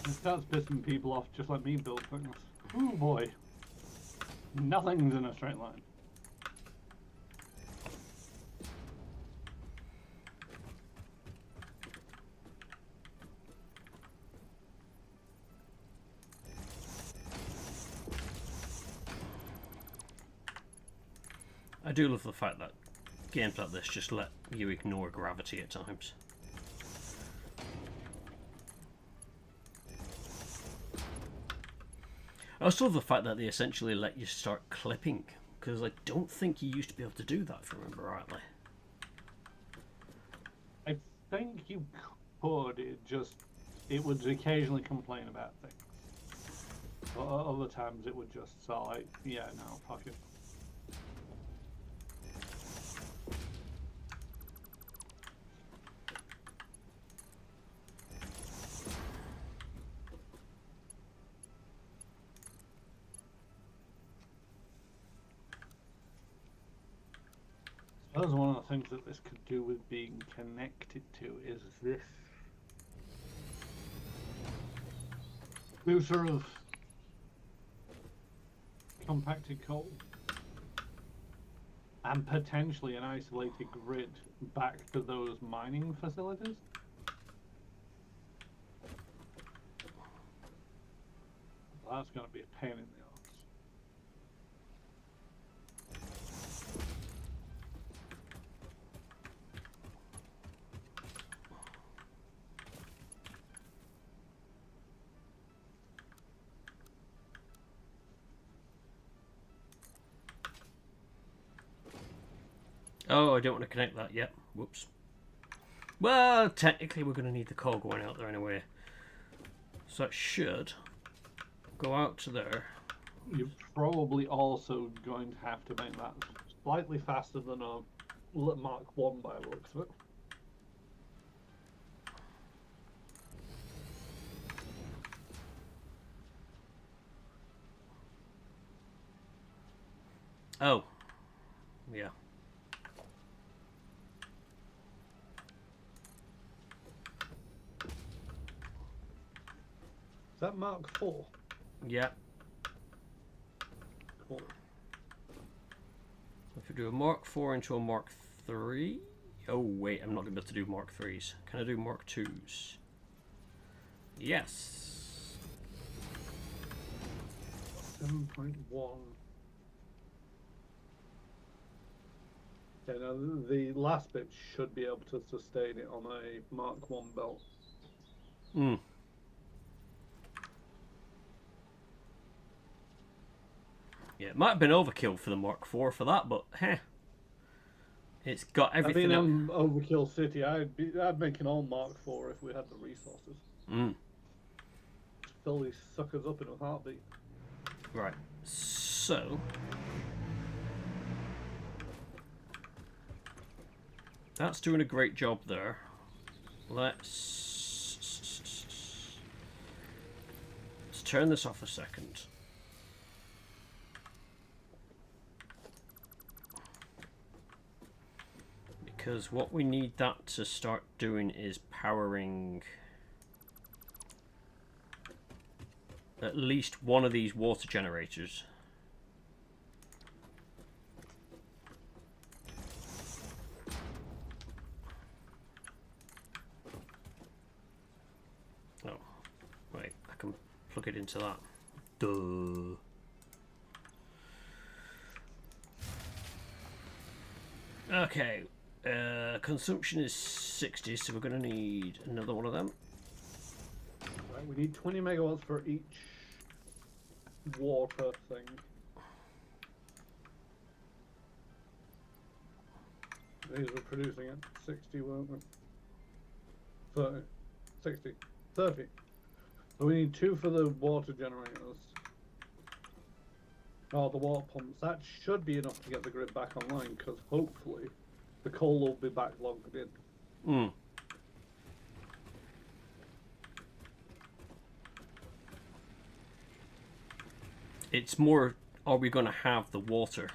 Speaker 3: It starts pissing people off just like me build things. Oh boy. Nothing's in a straight line.
Speaker 1: I do love the fact that games like this just let you ignore gravity at times. I also love the fact that they essentially let you start clipping, because I don't think you used to be able to do that, if I remember rightly.
Speaker 3: I think you could, it would occasionally complain about things. But other times it would just say, like, yeah, no, fuck it. That was one of the things that this could do with being connected to, is this booster of compacted coal and potentially an isolated grid back to those mining facilities. That's going to be a pain in the ass.
Speaker 1: Oh, I don't want to connect that yet. Whoops. Well, technically we're going to need the coal going out there anyway. So it should go out to there.
Speaker 3: You're probably also going to have to make that slightly faster than a Mark 1 by the looks of it.
Speaker 1: Oh. Yeah.
Speaker 3: Is that Mark 4?
Speaker 1: Yeah.
Speaker 3: Cool.
Speaker 1: If we do a Mark 4 into a Mark 3. Oh, wait, I'm not going to be able to do Mark 3s. Can I do Mark 2s? Yes.
Speaker 3: 7.1. Yeah, now the last bit should be able to sustain it on a Mark 1 belt.
Speaker 1: Hmm. Yeah, it might have been overkill for the Mark 4 for that, but heh. It's got everything.
Speaker 3: I mean, on Overkill City, I'd make an all Mark 4 if we had the resources. Fill these suckers up in a heartbeat.
Speaker 1: Right. So that's doing a great job there. Let's turn this off a second. Because what we need that to start doing is powering at least one of these water generators. Oh, wait, I can plug it into that. Duh. Okay, consumption is 60, so we're going to need another one of them.
Speaker 3: Right, we need 20 megawatts for each water thing. These were producing at 60, weren't we? 30, 60, 30. So we need 2 for the water generators. Oh, the water pumps. That should be enough to get the grid back online, because hopefully the coal will be back logged in.
Speaker 1: Hmm. It's more, are we going to have the water?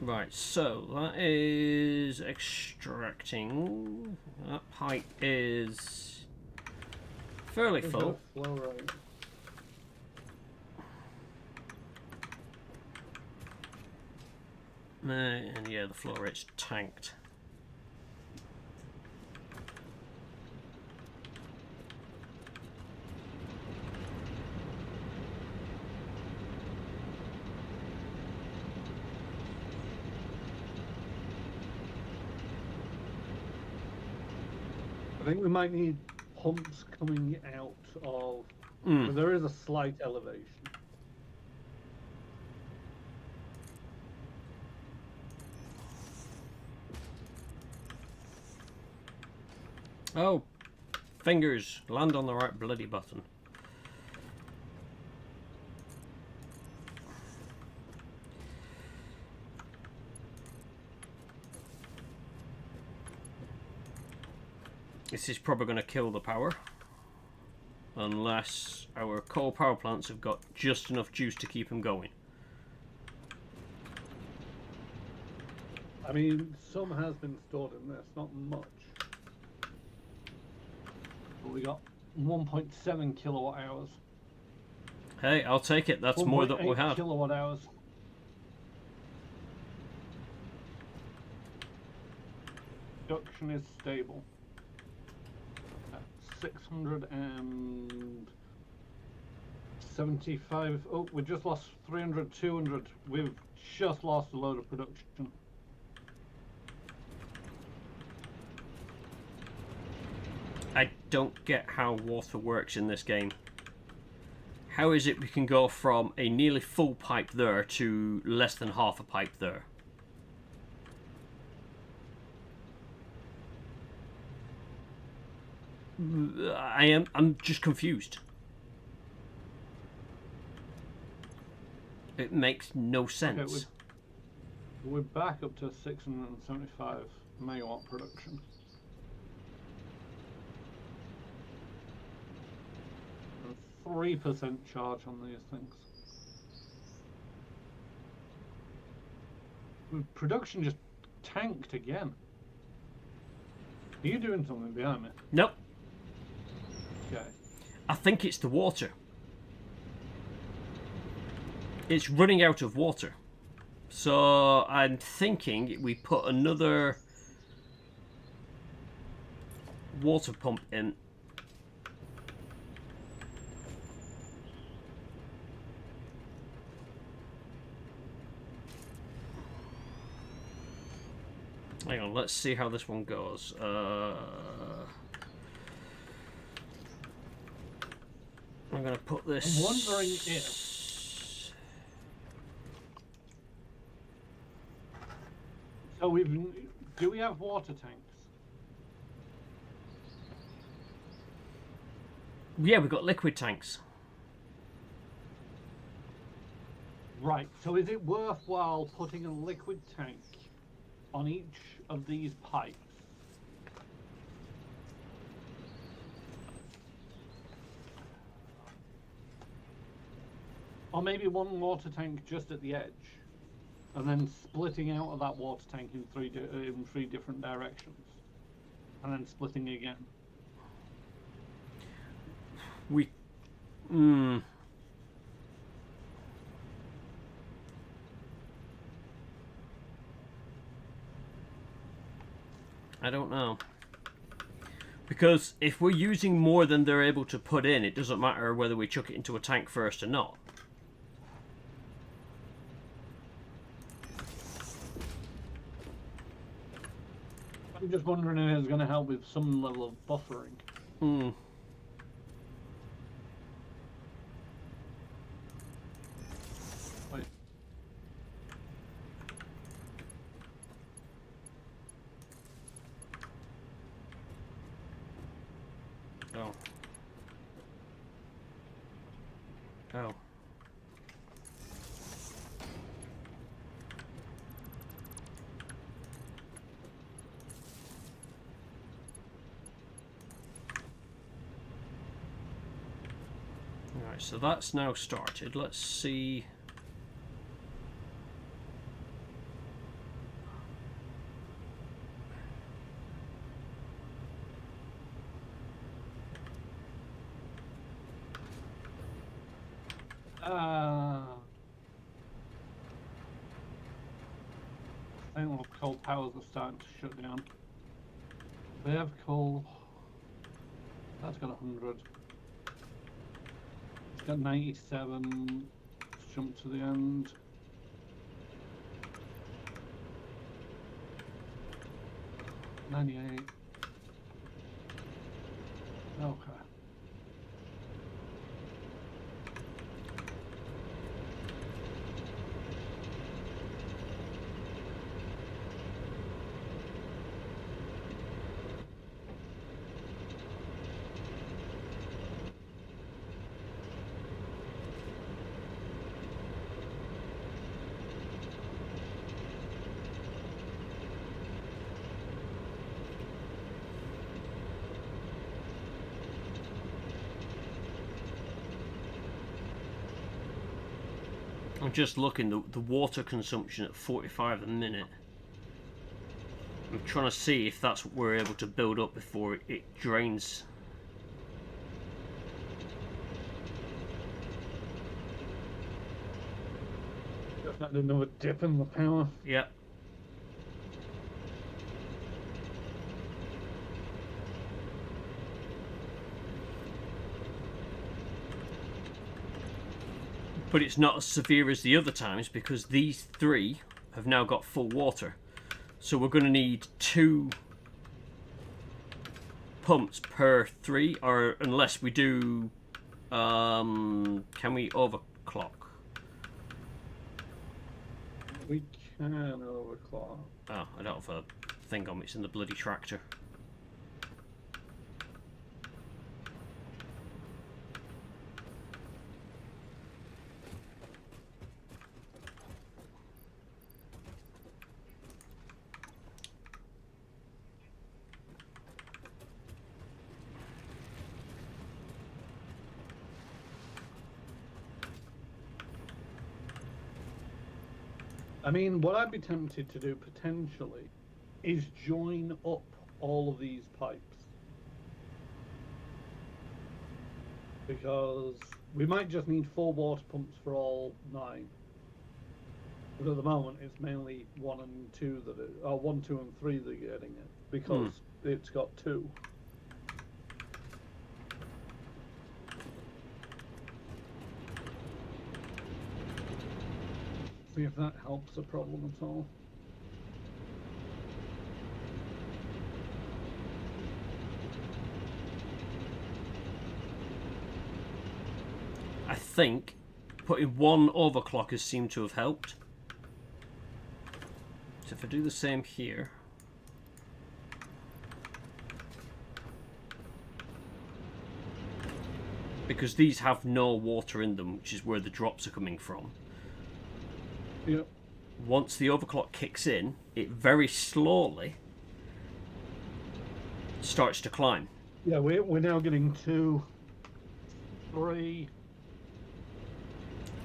Speaker 1: Right, so that is extracting. That pipe is fairly full.
Speaker 3: Flow rate.
Speaker 1: And yeah, the flow rate's tanked.
Speaker 3: I think we might need pumps coming out of.
Speaker 1: Mm.
Speaker 3: But there is a slight elevation.
Speaker 1: Oh, fingers, land on the right bloody button. This is probably going to kill the power. Unless our coal power plants have got just enough juice to keep them going.
Speaker 3: I mean, some has been stored in this, not much. But we got 1.7 kilowatt hours.
Speaker 1: Hey, I'll take it. That's more than we had.
Speaker 3: Kilowatt hours. Production is stable. At 675. Oh, we just lost 300, 200. We've just lost a load of production.
Speaker 1: I don't get how water works in this game. How is it we can go from a nearly full pipe there to less than half a pipe there? I'm just confused. It makes no sense.
Speaker 3: Okay, we're back up to 675 megawatt production. And 3% charge on these things. Production just tanked again. Are you doing something behind me?
Speaker 1: Nope.
Speaker 3: Okay.
Speaker 1: I think it's the water. It's running out of water. So I'm thinking we put another water pump in. Hang on, let's see how this one goes. I'm going to put this...
Speaker 3: I'm wondering if... So do we have water tanks?
Speaker 1: Yeah, we've got liquid tanks.
Speaker 3: Right, so is it worthwhile putting a liquid tank on each of these pipes? Or maybe one water tank just at the edge, and then splitting out of that water tank in three different directions, and then splitting again.
Speaker 1: We... I don't know. Because if we're using more than they're able to put in, it doesn't matter whether we chuck it into a tank first or not.
Speaker 3: I'm just wondering if it's going to help with some level of buffering. Wait.
Speaker 1: Oh. Oh. Alright, so that's now started. Let's see.
Speaker 3: I think the coal towers are starting to shut down. They have coal. That's got 100. It's got 97. Let's jump to the end. $98. Okay.
Speaker 1: I'm just looking, the water consumption at 45 a minute. I'm trying to see if that's what we're able to build up before it drains.
Speaker 3: Just had another dip in the power.
Speaker 1: Yep. But it's not as severe as the other times because these three have now got full water. So we're going to need 2 pumps per 3, or unless we do Can we overclock?
Speaker 3: We can overclock.
Speaker 1: Oh, I don't have a thing on me. It's in the bloody tractor.
Speaker 3: I mean, what I'd be tempted to do potentially is join up all of these pipes. Because we might just need 4 water pumps for all 9. But at the moment, it's mainly 1 and 2 that are, 1, 2, and 3 that are getting it. Because it's got 2. See if that helps the problem at all.
Speaker 1: I think putting 1 overclockers seem to have helped. So if I do the same here. Because these have no water in them, which is where the drops are coming from.
Speaker 3: Yep.
Speaker 1: Once the overclock kicks in, it very slowly starts to climb.
Speaker 3: Yeah, we're now getting 2, 3,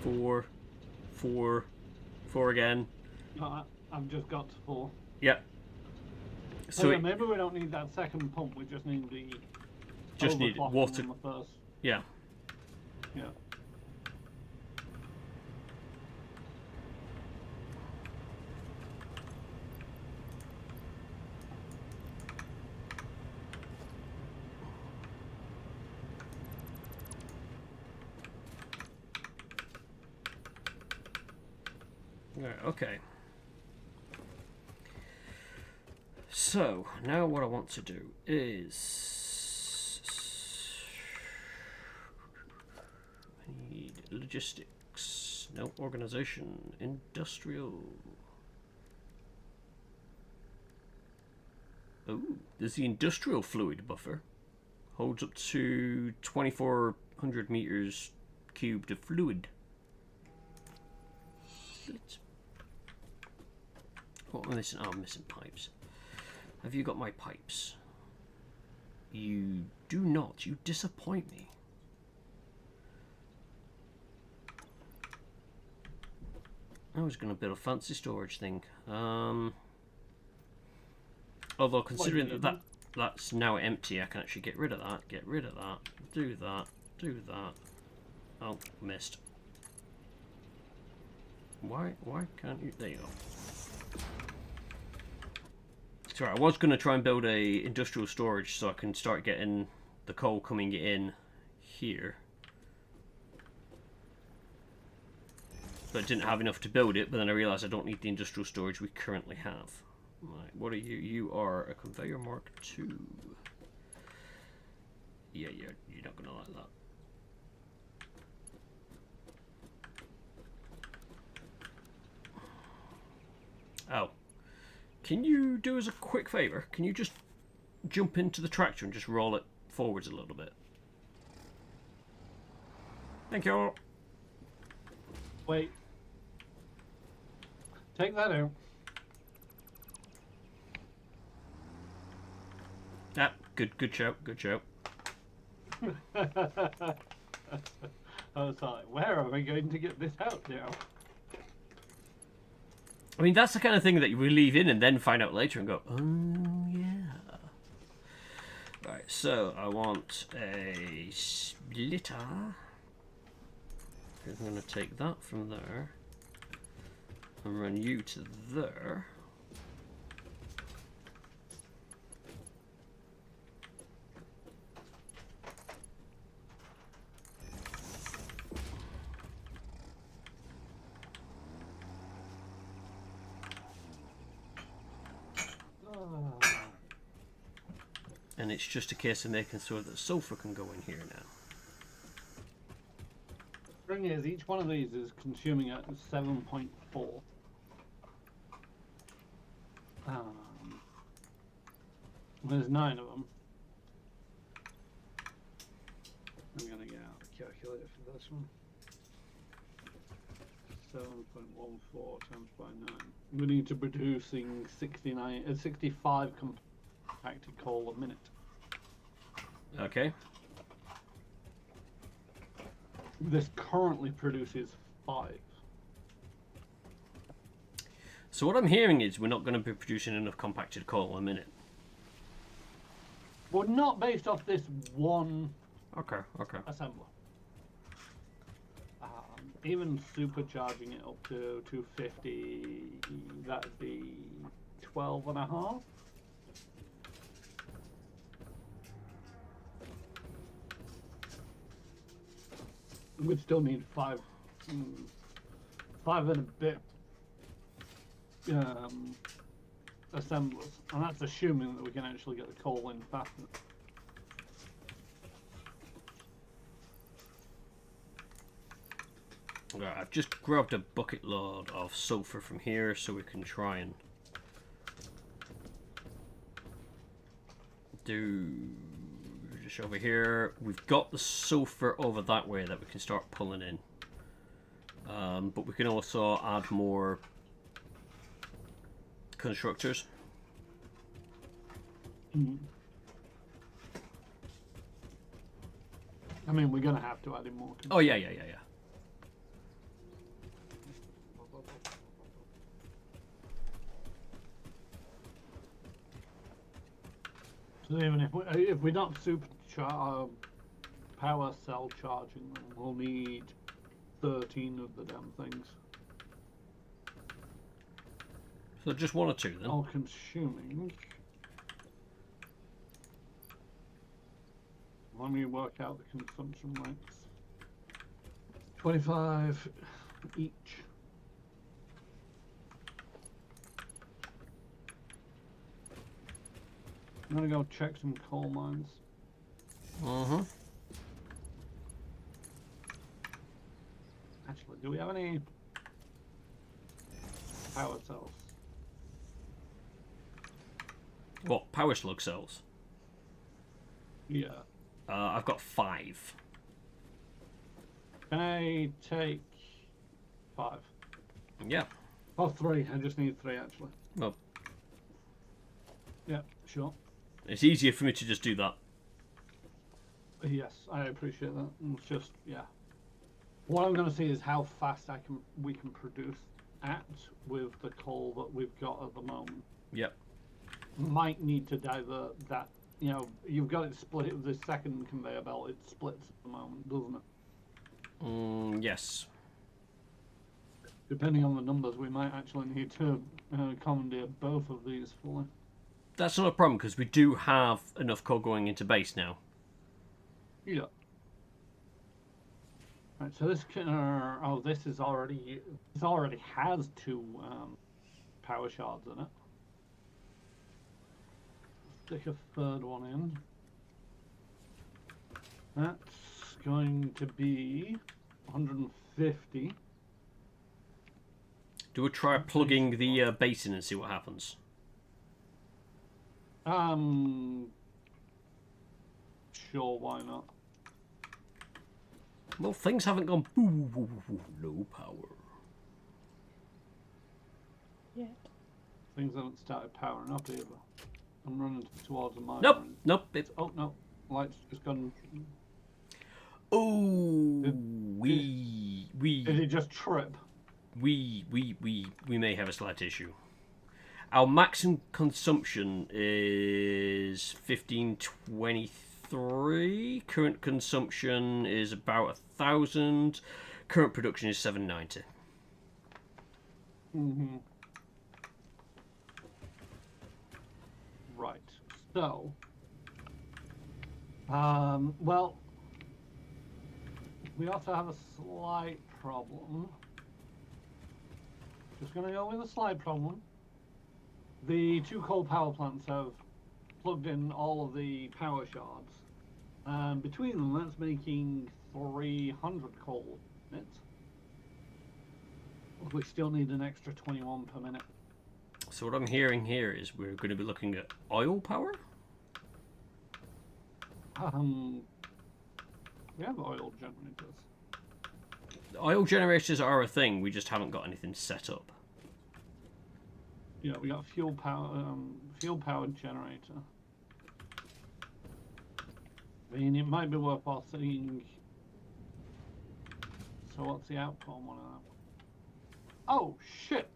Speaker 1: 4, 4 again.
Speaker 3: I've just got to 4.
Speaker 1: Yep.
Speaker 3: So yeah, maybe we don't need that second pump. We just need the
Speaker 1: need water.
Speaker 3: on the first.
Speaker 1: Yeah.
Speaker 3: Yeah.
Speaker 1: Right, okay. So, now what I want to do is... I need logistics. No, organization. Industrial. Oh, there's the industrial fluid buffer. Holds up to 2,400 meters cubed of fluid. What am I missing? Oh, I'm missing pipes. Have you got my pipes? You do not. You disappoint me. I was going to build a fancy storage thing. Although considering that's now empty, I can actually get rid of that. Get rid of that. Do that. Do that. Oh, missed. Why can't you? There you go. Sorry, I was going to try and build a industrial storage so I can start getting the coal coming in here. But I didn't have enough to build it, but then I realised I don't need the industrial storage we currently have. Right, what are you? You are a conveyor Mark II. Yeah, you're not going to like that. Oh. Can you do us a quick favour? Can you just jump into the tractor and just roll it forwards a little bit? Thank you.
Speaker 3: Wait. Take that out.
Speaker 1: Ah, good show, good show.
Speaker 3: I was like, where are we going to get this out now?
Speaker 1: I mean, that's the kind of thing that we leave in and then find out later and go, oh, yeah. Right, so I want a splitter. I'm going to take that from there and run you to there. And it's just a case of making sure that sulfur can go in here now.
Speaker 3: Thing is, each one of these is consuming at 7.4. There's 9 of them. I'm gonna get out the calculator for this one. 7.14 times by 9. We need to be producing 65 compacted coal a minute.
Speaker 1: Okay.
Speaker 3: This currently produces 5.
Speaker 1: So what I'm hearing is we're not going to be producing enough compacted coal a minute.
Speaker 3: But not based off this one
Speaker 1: Okay.
Speaker 3: assembler. Even supercharging it up to 250, that'd be 12 and a half. We'd still need 5 and a bit assemblers, and that's assuming that we can actually get the coal in fast enough.
Speaker 1: Right, I've just grabbed a bucket load of sulfur from here so we can try and do just over here. We've got the sulfur over that way that we can start pulling in, but we can also add more constructors.
Speaker 3: I mean, we're gonna have to add in more.
Speaker 1: Oh yeah.
Speaker 3: So even if we're not power cell charging them, we'll need 13 of the damn things.
Speaker 1: So just 1 or 2 then.
Speaker 3: All consuming. Let me work out the consumption rates. 25 each. I'm gonna go check some coal mines. Actually, do we have any power cells?
Speaker 1: What, power slug cells?
Speaker 3: Yeah.
Speaker 1: I've got 5.
Speaker 3: Can I take 5?
Speaker 1: Yeah.
Speaker 3: Oh, 3. I just need 3 actually.
Speaker 1: Well,
Speaker 3: Yeah, sure.
Speaker 1: it's easier for me to just do that.
Speaker 3: Yes, I appreciate that. It's just, yeah. What I'm going to see is how fast we can produce at with the coal that we've got at the moment.
Speaker 1: Yep.
Speaker 3: Might need to divert that. You know, you've got it split. The second conveyor belt, it splits at the moment, doesn't it?
Speaker 1: Yes.
Speaker 3: Depending on the numbers, we might actually need to commandeer both of these fully.
Speaker 1: That's not a problem because we do have enough coal going into base now.
Speaker 3: Yeah. Right, so this can, this is already, this already has 2 power shards in it. Stick a 3rd one in. That's going to be 150.
Speaker 1: Do we try plugging the base in and see what happens?
Speaker 3: Sure, why not?
Speaker 1: Well, things haven't gone low power
Speaker 2: Yet.
Speaker 3: Things haven't started powering up either. I'm running towards the mine.
Speaker 1: Nope.
Speaker 3: Oh no, light's just gone.
Speaker 1: Oh,
Speaker 3: Did it just trip?
Speaker 1: we may have a slight issue. Our maximum consumption is 1523. Current consumption is about 1,000. Current production is 790.
Speaker 3: Right. So, well, we also have a slight problem. Just gonna go with a slight problem. The 2 coal power plants have plugged in all of the power shards. Between them, that's making 300 coal minutes. We still need an extra 21 per minute.
Speaker 1: So what I'm hearing here is we're going to be looking at oil power?
Speaker 3: We have oil generators.
Speaker 1: Oil generators are a thing, we just haven't got anything set up.
Speaker 3: Yeah, we got fuel powered generator. I mean, it might be worthwhile seeing. So what's the outcome one of them? Oh shit!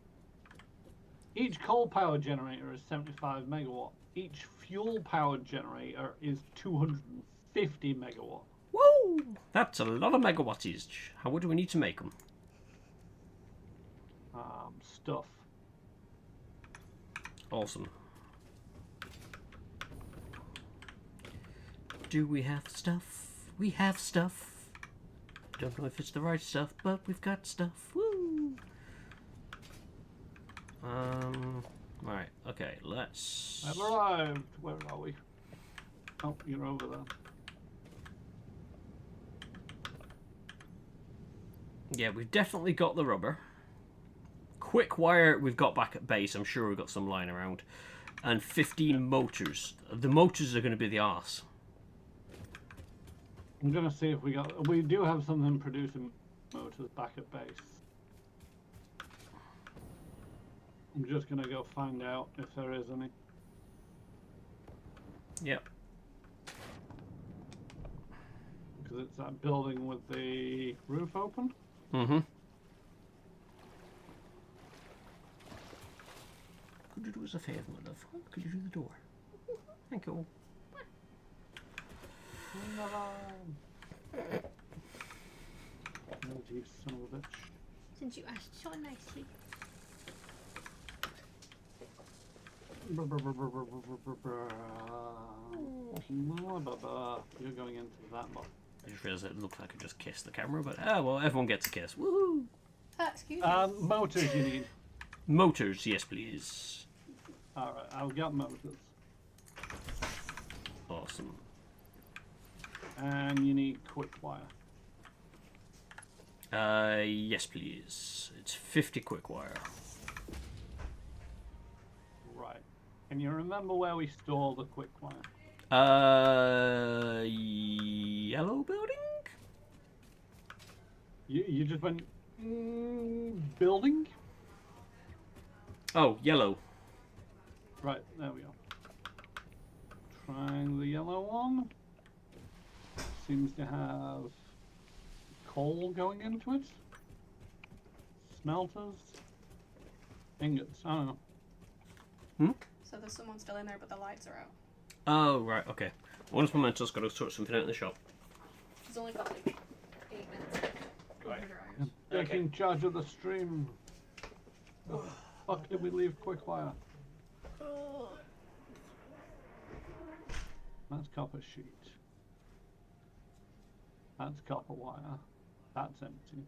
Speaker 3: Each coal powered generator is 75 megawatt. Each fuel powered generator is 250 megawatt.
Speaker 1: Whoa! That's a lot of megawattage. How do we need to make them?
Speaker 3: Stuff.
Speaker 1: Awesome. Do we have stuff? We have stuff. Don't know if it's the right stuff, but we've got stuff. Woo! Right, okay, let's...
Speaker 3: I've arrived. Where are we? Oh, you're over there.
Speaker 1: Yeah, we've definitely got the rubber. Quick wire we've got back at base. I'm sure we've got some lying around. And 15 motors. The motors are going to be the arse.
Speaker 3: I'm gonna see if we do have something producing motors back at base. I'm just gonna go find out if there is any.
Speaker 1: Yep.
Speaker 3: Because it's that building with the roof open.
Speaker 1: Mm-hmm. Could you do us a favour, my love? Could you do the door? Thank you.
Speaker 3: Oh, you son of a bitch.
Speaker 2: Since you asked so nicely.
Speaker 3: You're going into that box.
Speaker 1: I just realised it looked like I just kissed the camera, but well, everyone gets a kiss. Woohoo!
Speaker 2: Excuse me.
Speaker 3: Motors you need.
Speaker 1: Motors, yes, please.
Speaker 3: Alright, I'll get motors.
Speaker 1: Awesome.
Speaker 3: And you need quick wire.
Speaker 1: Yes, please. It's 50 quick wire.
Speaker 3: Right. Can you remember where we store the quick wire?
Speaker 1: Yellow building?
Speaker 3: You just went building?
Speaker 1: Oh, yellow.
Speaker 3: Right, there we go. Trying the yellow one. Seems to have coal going into it. Smelters. Ingots, I don't know.
Speaker 2: So there's someone still in there, but the lights are out.
Speaker 1: Oh, right, okay. Once Memento's got to sort something out in the shop.
Speaker 2: She's only got like 8 minutes.
Speaker 1: Right.
Speaker 3: Taking charge of the stream. The fuck did we leave quick wire? That's copper sheet. That's copper wire. That's empty.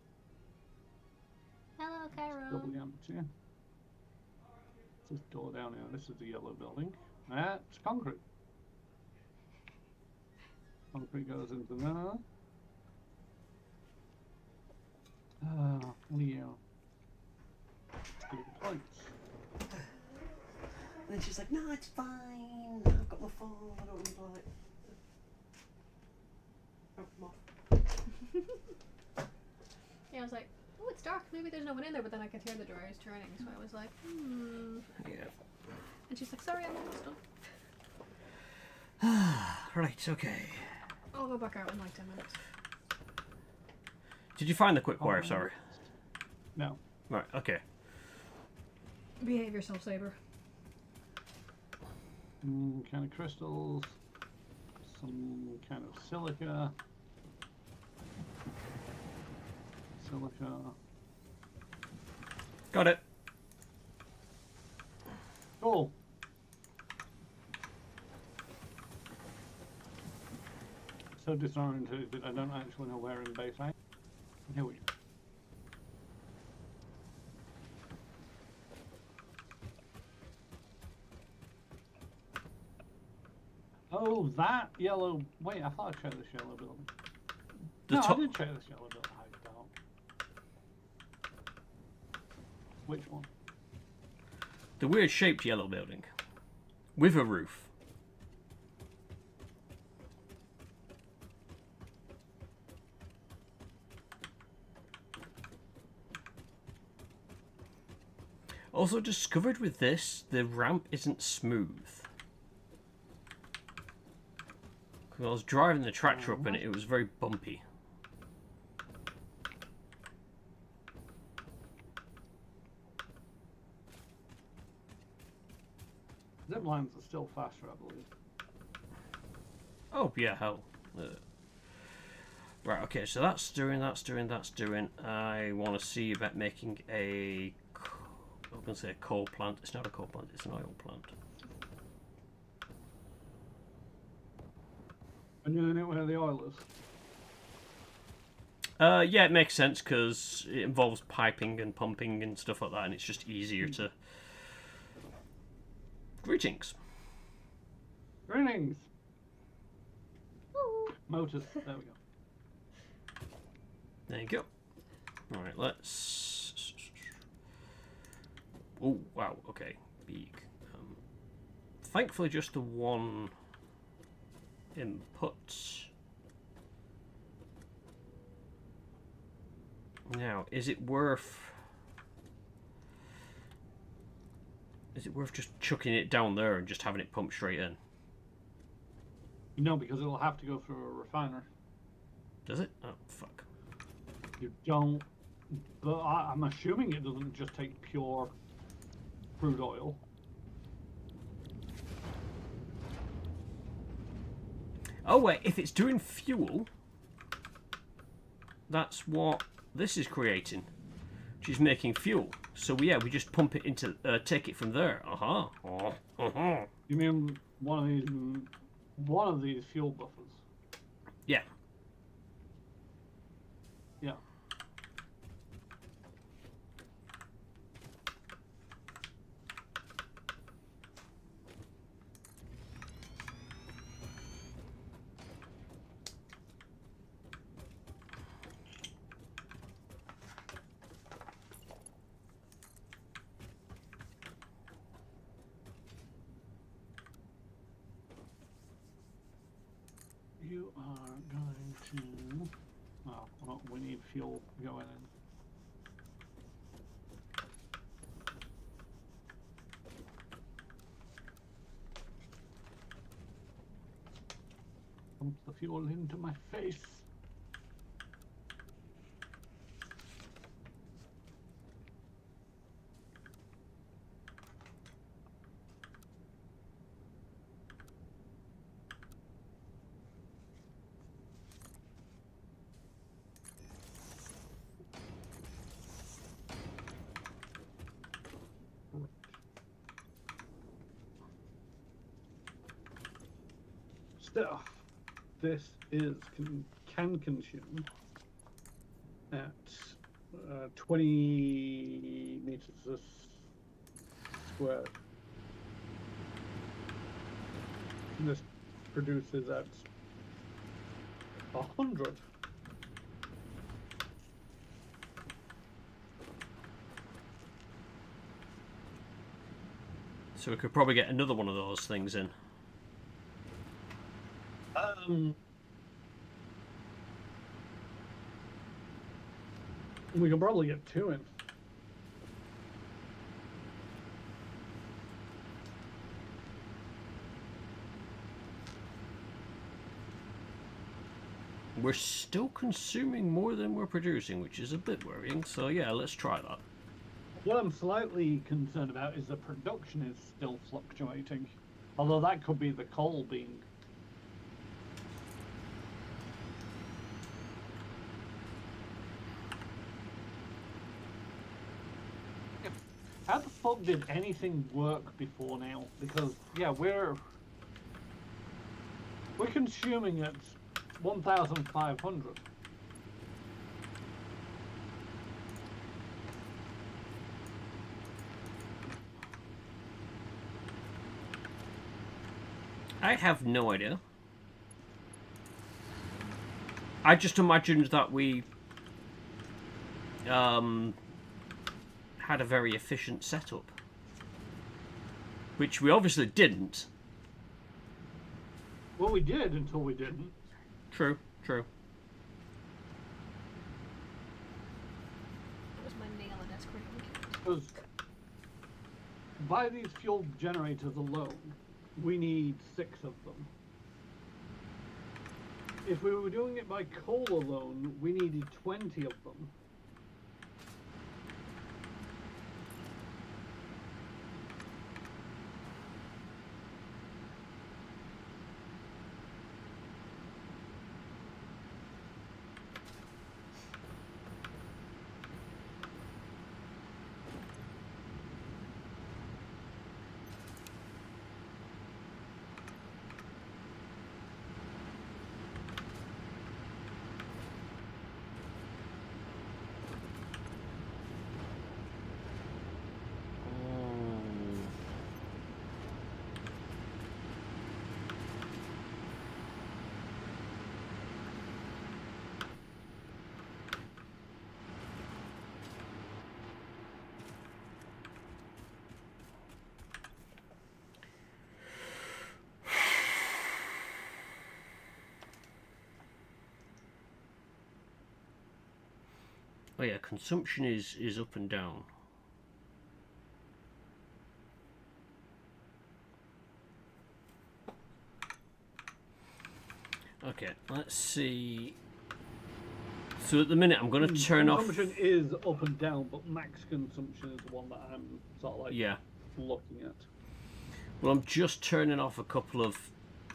Speaker 2: Hello, Cairo.
Speaker 3: Doubly empty. This door down here. This is the yellow building. It's concrete. Concrete goes into there. Leo. Good points.
Speaker 1: And then she's like, no, it's fine. I've got my phone. I don't need light. Oh, come on.
Speaker 2: Yeah, I was like, oh, it's dark. Maybe there's no one in there, but then I could hear the dryers turning, so I was like,
Speaker 1: Yeah.
Speaker 2: And she's like, sorry, I'm almost done.
Speaker 1: Right, okay.
Speaker 2: I'll go back out in like 10 minutes.
Speaker 1: Did you find the quick wire? Sorry.
Speaker 3: No.
Speaker 1: Right, okay.
Speaker 2: Behave yourself, Saber.
Speaker 3: Kind of crystals. Some kind of silica.
Speaker 1: Got it.
Speaker 3: Cool. So disoriented that I don't actually know where in base I am. Here we go. Oh, that yellow. Wait, I thought I checked this yellow building.
Speaker 1: The
Speaker 3: No,
Speaker 1: top.
Speaker 3: I did check this yellow building. I don't. Which one?
Speaker 1: The weird shaped yellow building. With a roof. Also discovered with this, the ramp isn't smooth. Because I was driving the tractor up and it was very bumpy.
Speaker 3: Zip lines are still faster, I believe.
Speaker 1: Oh, yeah, hell. Right, okay, so that's doing. I want to see about making a... I'm going to say a coal plant. It's not a coal plant, it's an oil plant.
Speaker 3: And you know where the oil is?
Speaker 1: Yeah, it makes sense because it involves piping and pumping and stuff like that, and it's just easier to... Greetings.
Speaker 3: Greetings! Motors, there we go.
Speaker 1: There you go. Alright, let's... Oh, wow, okay. Big. Thankfully, just the one input. Now, is it worth just chucking it down there and just having it pump straight in?
Speaker 3: No, because it'll have to go through a refiner.
Speaker 1: Does it? Oh, fuck.
Speaker 3: You don't... But I'm assuming it doesn't just take pure crude oil.
Speaker 1: Oh, wait, if it's doing fuel, that's what this is creating. She's making fuel. So, yeah, we just pump it into... take it from there. Uh-huh. Uh-huh.
Speaker 3: You mean one of these fuel buffers?
Speaker 1: Yeah.
Speaker 3: Yeah. You are going to... Oh, well, we need fuel going in. Pump the fuel into my face. Stuff. This is can consume at 20 meters squared. And this produces at 100.
Speaker 1: So we could probably get another one of those things in.
Speaker 3: We can probably get 2 in.
Speaker 1: We're still consuming more than we're producing, which is a bit worrying. So yeah, let's try that.
Speaker 3: What I'm slightly concerned about is the production is still fluctuating. Although that could be the coal being... How the fuck did anything work before now? Because, yeah, we're consuming at 1,500.
Speaker 1: I have no idea. I just imagined that we had had a very efficient setup. Which we obviously didn't.
Speaker 3: Well, we did until we didn't.
Speaker 1: True, true.
Speaker 2: That was my nail in its cream.
Speaker 3: Because by these fuel generators alone, we need 6 of them. If we were doing it by coal alone, we needed 20 of them.
Speaker 1: Oh yeah, consumption is up and down. Okay, let's see. So at the minute, I'm going to turn off.
Speaker 3: Consumption is up and down, but max consumption is the one that I'm sort of like looking at.
Speaker 1: Well, I'm just turning off a couple of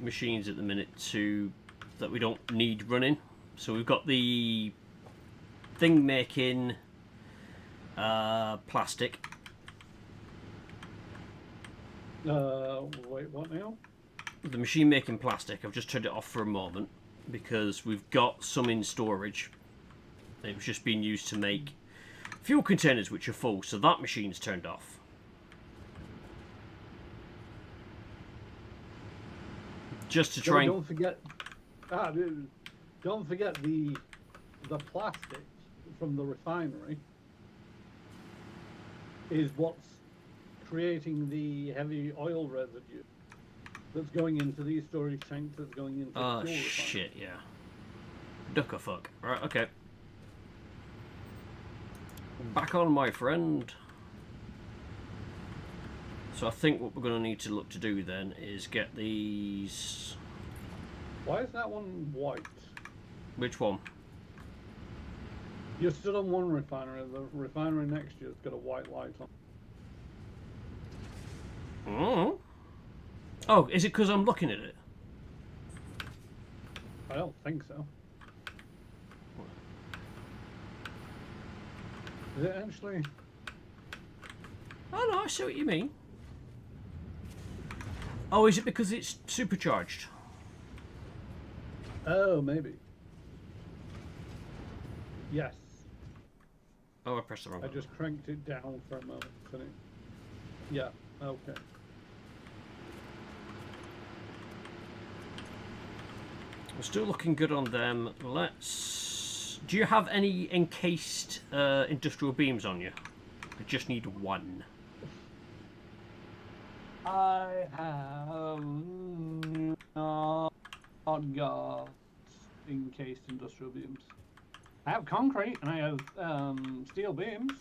Speaker 1: machines at the minute that we don't need running. So we've got the thing making plastic.
Speaker 3: Wait, what now?
Speaker 1: The machine making plastic, I've just turned it off for a moment because we've got some in storage. It was just being used to make fuel containers which are full, so that machine's turned off. Just to try and...
Speaker 3: Don't forget the plastic from the refinery is what's creating the heavy oil residue that's going into these storage tanks, that's going into the fuel refinery.
Speaker 1: Shit, yeah. Duck or fuck. Right, okay. Back on, my friend. So I think what we're going to need to look to do then is get these...
Speaker 3: Why is that one white?
Speaker 1: Which one?
Speaker 3: You're still on one refinery. The refinery next to you has got a white light on.
Speaker 1: Oh. Oh, is it because I'm looking at it?
Speaker 3: I don't think so. Is it actually?
Speaker 1: Oh no, I see what you mean. Oh, is it because it's supercharged?
Speaker 3: Oh, maybe. Yes.
Speaker 1: Oh, I pressed the wrong
Speaker 3: I
Speaker 1: button.
Speaker 3: just cranked it down for a moment. Didn't it? Yeah. Okay.
Speaker 1: We're still looking good on them. Let's... Do you have any encased industrial beams on you? I just need one.
Speaker 3: I have not got encased industrial beams. I have concrete and I have steel beams.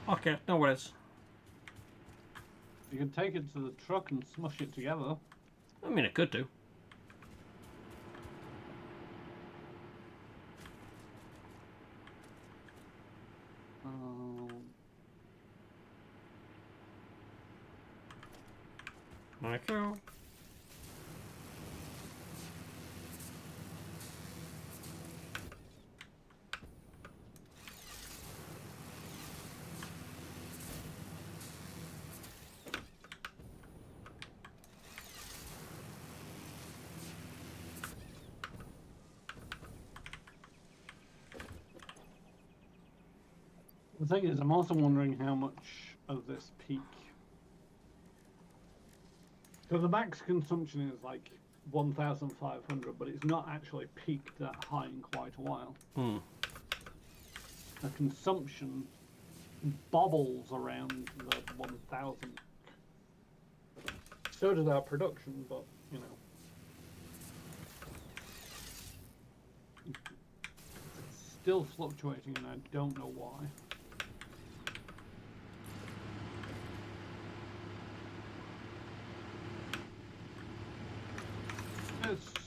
Speaker 1: Okay, no worries.
Speaker 3: You can take it to the truck and smush it together.
Speaker 1: I mean, I could do. Okay.
Speaker 3: The thing is, I'm also wondering how much of this peak. So the max consumption is like 1,500, but it's not actually peaked that high in quite a while.
Speaker 1: Hmm.
Speaker 3: The consumption bobbles around the 1,000. So does our production, but you know, it's still fluctuating, and I don't know why. Just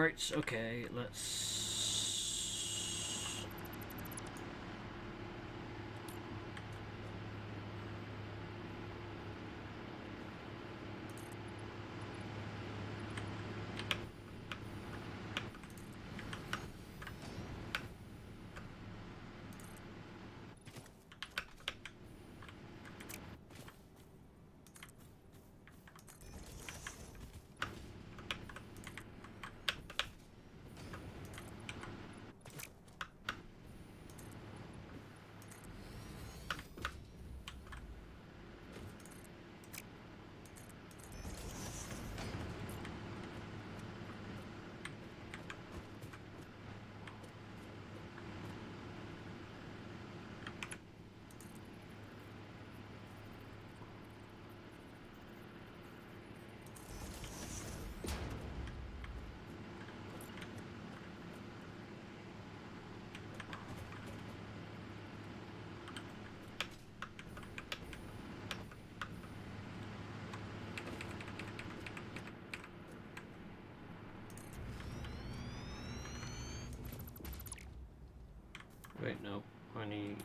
Speaker 1: Right, okay, let's... Wait, no, I need...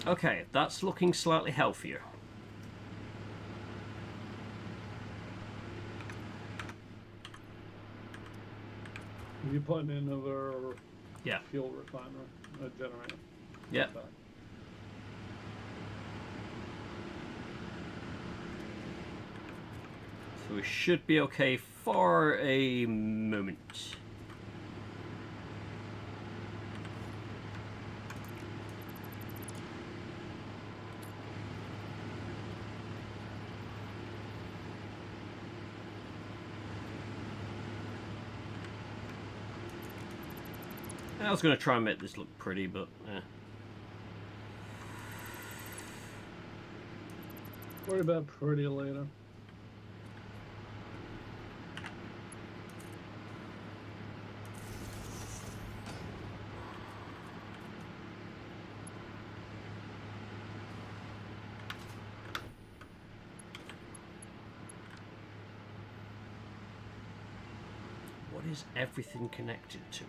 Speaker 1: Okay, that's looking slightly healthier.
Speaker 3: you put in another
Speaker 1: Yeah.
Speaker 3: fuel refiner, generator.
Speaker 1: Yeah.
Speaker 3: Okay.
Speaker 1: So we should be okay for a moment. I was going to try and make this look pretty, but
Speaker 3: Worry about pretty later.
Speaker 1: what is everything connected to?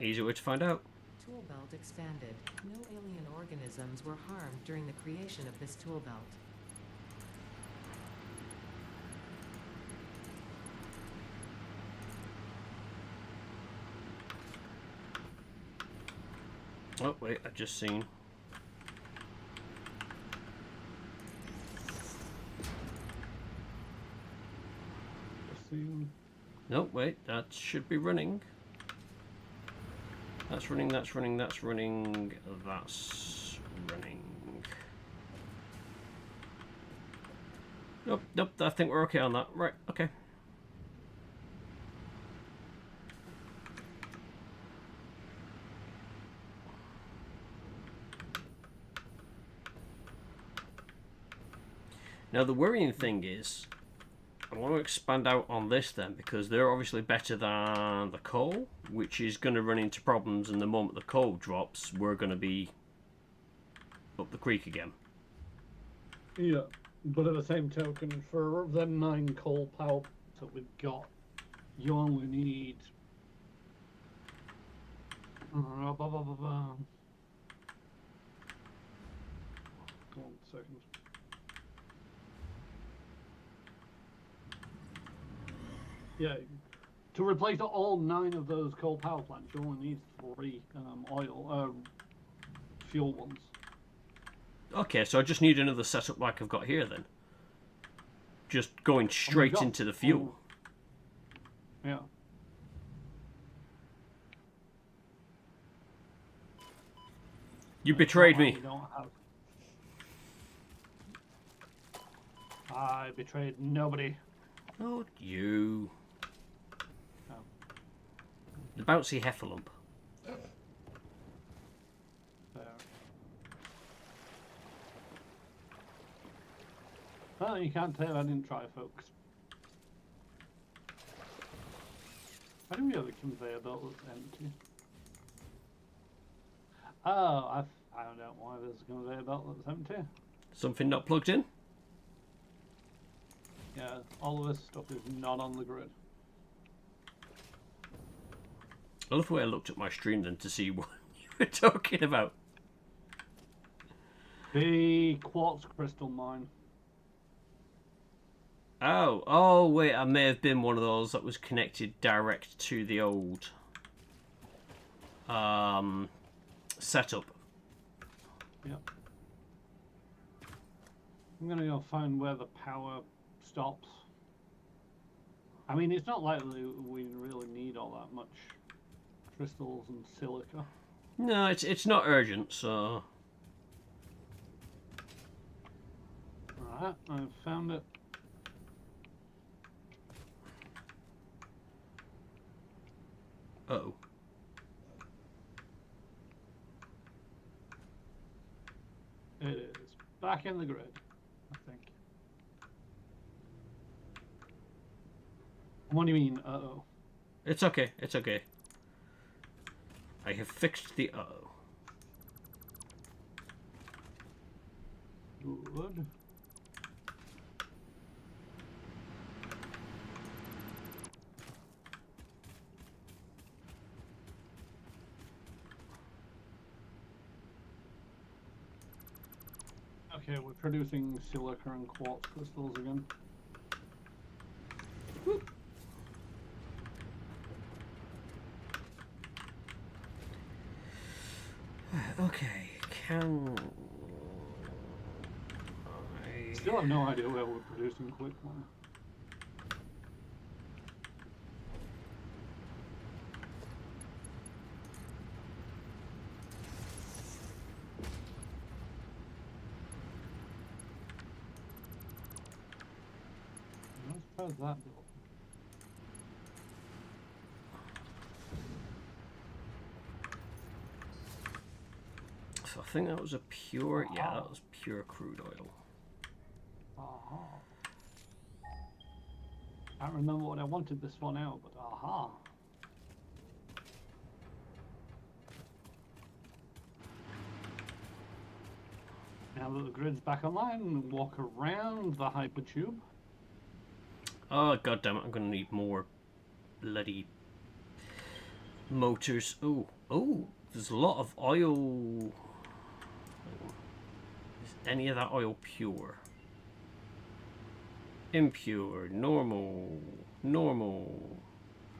Speaker 1: Easy way to find out.
Speaker 4: Tool belt expanded. No alien organisms were harmed during the creation of this tool belt.
Speaker 1: Oh, wait, I've just seen. No, wait, that should be running. That's running, that's running, that's running, that's running. Nope, nope, I think we're okay on that. Right, okay. Now the worrying thing is, I want to expand out on this then, because they're obviously better than the coal, which is going to run into problems, and the moment the coal drops, we're going to be up the creek again.
Speaker 3: Yeah, but at the same token, for the 9 coal power plants that we've got, you only need... One second. Yeah, to replace all 9 of those coal power plants, you only need 3 fuel ones.
Speaker 1: Okay, so I just need another setup like I've got here then. just going straight
Speaker 3: got-
Speaker 1: into the fuel.
Speaker 3: Yeah.
Speaker 1: You betrayed
Speaker 3: Well,
Speaker 1: me.
Speaker 3: we don't have... I betrayed nobody.
Speaker 1: Not you.
Speaker 3: Oh.
Speaker 1: The bouncy heffalump.
Speaker 3: There. Oh, you can't tell I didn't try, folks. Why do we have a conveyor belt that's empty? Oh, I don't know why there's a conveyor belt that's empty.
Speaker 1: Something not plugged in?
Speaker 3: Yeah, all of this stuff is not on the grid.
Speaker 1: I love the way I looked at my stream then to see what you were talking about.
Speaker 3: The quartz crystal mine.
Speaker 1: Oh, wait, I may have been one of those that was connected direct to the old setup.
Speaker 3: Yep. I'm gonna go find where the power stops. I mean, it's not likely we really need all that much crystals and silica.
Speaker 1: No, it's not urgent, so...
Speaker 3: Alright, I've found it.
Speaker 1: Uh-oh.
Speaker 3: It is back in the grid, I think. What do you mean, uh-oh?
Speaker 1: It's okay, it's okay. I have fixed the uh-oh.
Speaker 3: Good. Okay, we're producing silica and quartz crystals again.
Speaker 1: Whoop. Okay, can I...
Speaker 3: Still have no idea where we're producing quicklime. Let's press that door.
Speaker 1: So I think that was a pure... Yeah, that was pure crude oil.
Speaker 3: Aha. I don't remember what I wanted this one out, but aha. Now that the grid's back online, walk around the hypertube.
Speaker 1: Oh, god damn it, I'm gonna need more bloody motors. Oh, there's a lot of oil. Is any of that oil pure? Impure, normal,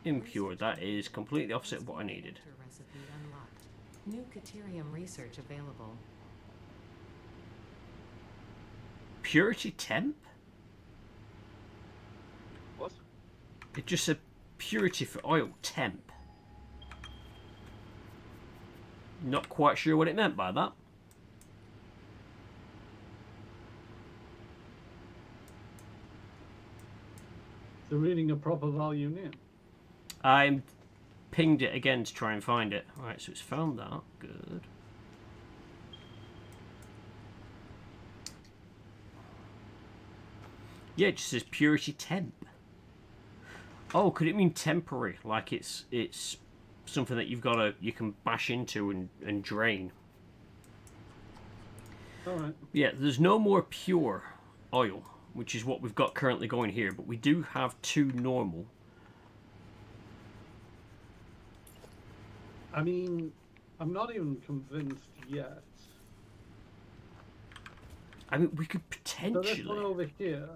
Speaker 1: impure. That is completely opposite of what I needed.
Speaker 4: Recipe unlocked. New Caterium research available.
Speaker 1: Purity temp?
Speaker 3: What?
Speaker 1: It just said purity for oil temp. Not quite sure what it meant by that.
Speaker 3: So reading a proper value name.
Speaker 1: I pinged it again to try and find it. Alright, so it's found that. Good. Yeah, it just says purity temp. Oh, could it mean temporary? Like it's something that you can bash into and drain.
Speaker 3: Alright.
Speaker 1: Yeah, there's no more pure oil, which is what we've got currently going here, but we do have 2 normal.
Speaker 3: I mean, I'm not even convinced yet.
Speaker 1: I mean, we could
Speaker 3: So
Speaker 1: potentially...
Speaker 3: this one over here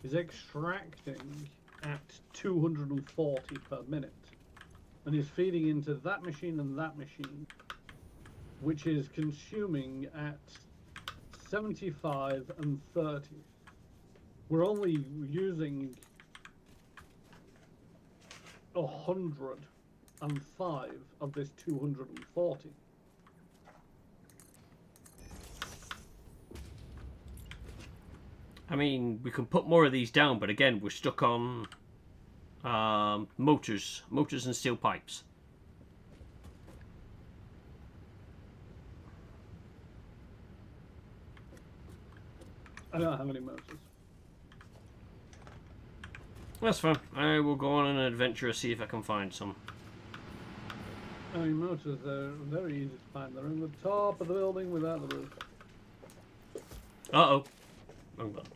Speaker 3: is extracting at 240 per minute. And is feeding into that machine and that machine, which is consuming at 75 and 30. We're only using 105 of this 240.
Speaker 1: I mean, we can put more of these down, but again, we're stuck on motors and steel pipes.
Speaker 3: I don't have any motors.
Speaker 1: That's fine. I will go on an adventure to see if I can find some.
Speaker 3: I mean, motors are very easy to find. They're in the top of the building without the roof.
Speaker 1: Uh-oh. Wrong button.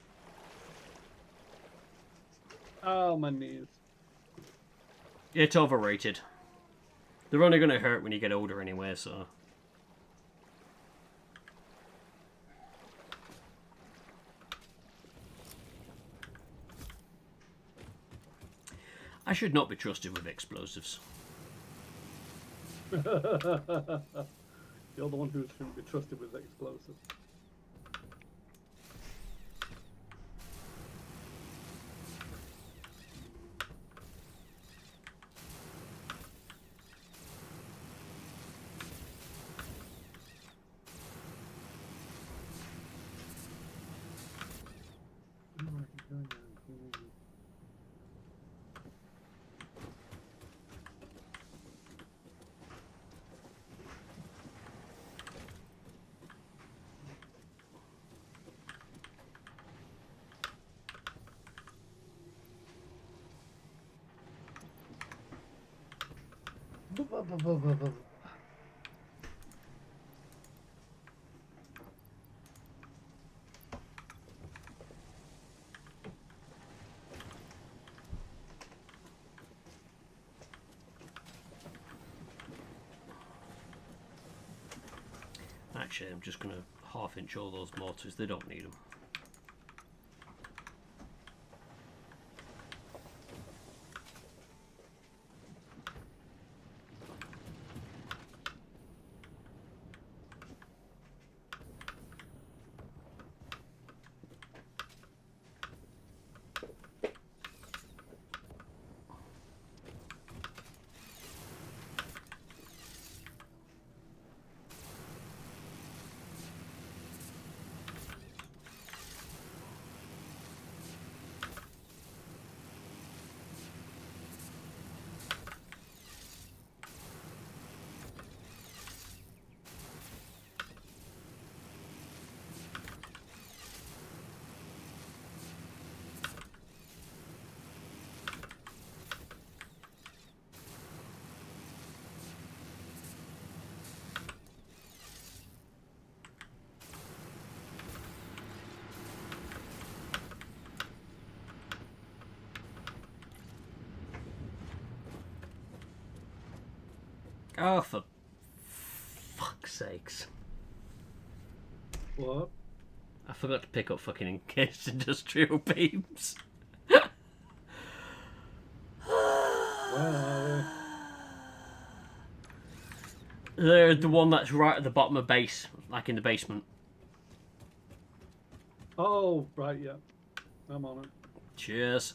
Speaker 3: Oh, my knees.
Speaker 1: It's overrated. They're only going to hurt when you get older anyway, so... I should not be trusted with explosives.
Speaker 3: You're the one who shouldn't be trusted with explosives.
Speaker 1: Actually, I'm just going to half-inch all those mortars. They don't need them. Oh, for fuck's sakes.
Speaker 3: What?
Speaker 1: I forgot to pick up fucking encased industrial beams.
Speaker 3: Where are
Speaker 1: They're the one that's right at the bottom of base, like in the basement.
Speaker 3: they? Oh, right, yeah. I'm on it.
Speaker 1: Cheers.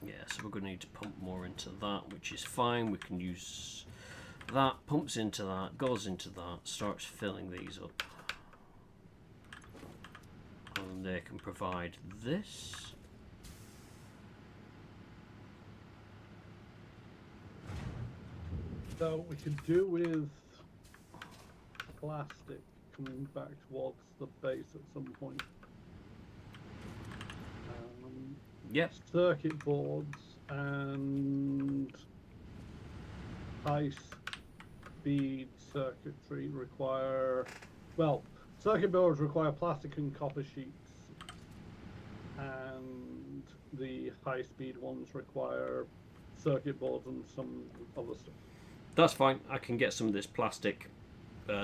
Speaker 1: Yeah, so we're going to need to pump more into that, which is fine. We can use that, pumps into that, goes into that, starts filling these up. And they can provide this.
Speaker 3: So we could do with plastic coming back towards the base at some point.
Speaker 1: Yep.
Speaker 3: Circuit boards and high speed circuitry require, well, circuit boards require plastic and copper sheets, and the high speed ones require circuit boards and some other stuff.
Speaker 1: That's fine. I can get some of this plastic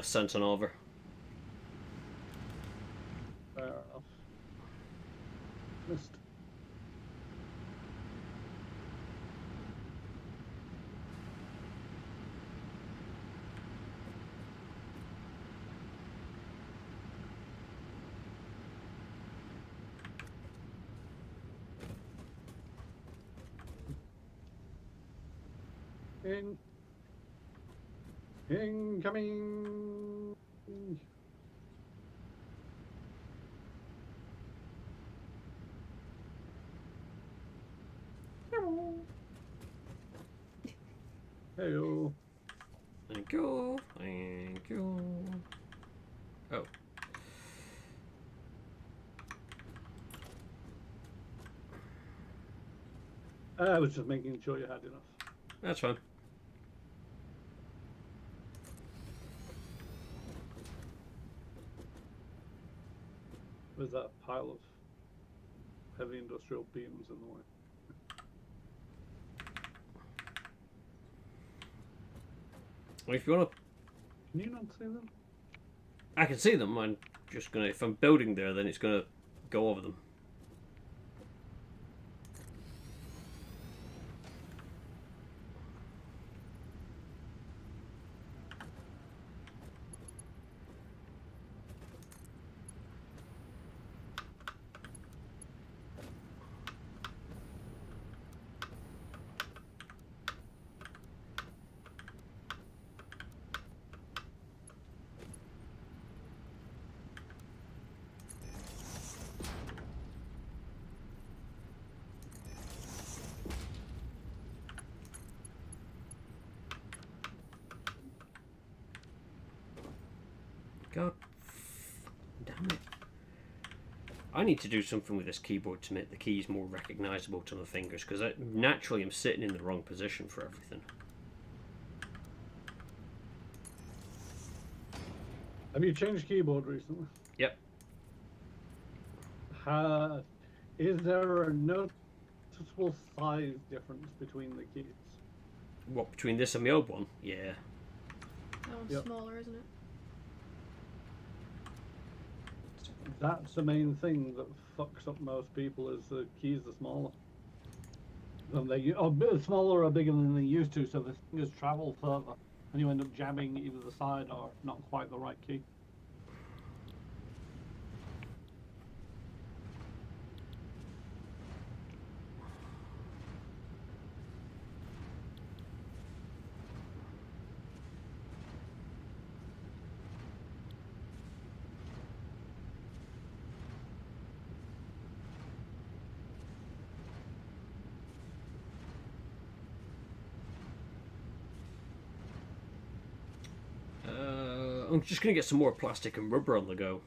Speaker 1: sent on over.
Speaker 3: Fair enough. Missed. Incoming. Heyo.
Speaker 1: Thank you. Thank you. Oh.
Speaker 3: I was just making sure you had enough.
Speaker 1: That's fine.
Speaker 3: There's that pile of heavy industrial beams in the way.
Speaker 1: Well, if you want to,
Speaker 3: Can you not see them?
Speaker 1: I can see them. I'm just gonna. If I'm building there, then it's gonna go over them. God damn it. I need to do something with this keyboard to make the keys more recognisable to my fingers, because I naturally am sitting in the wrong position for everything.
Speaker 3: Have you changed keyboard recently?
Speaker 1: Yep.
Speaker 3: Is there a noticeable size difference between the keys?
Speaker 1: What, between this and the old one? Yeah.
Speaker 2: That one's
Speaker 3: Yep.
Speaker 2: smaller, isn't it?
Speaker 3: That's the main thing that fucks up most people, is the keys are smaller. Than smaller or bigger than they used to, so the fingers travel further, and you end up jamming either the side or not quite the right key.
Speaker 1: I'm just going to get some more plastic and rubber on the go.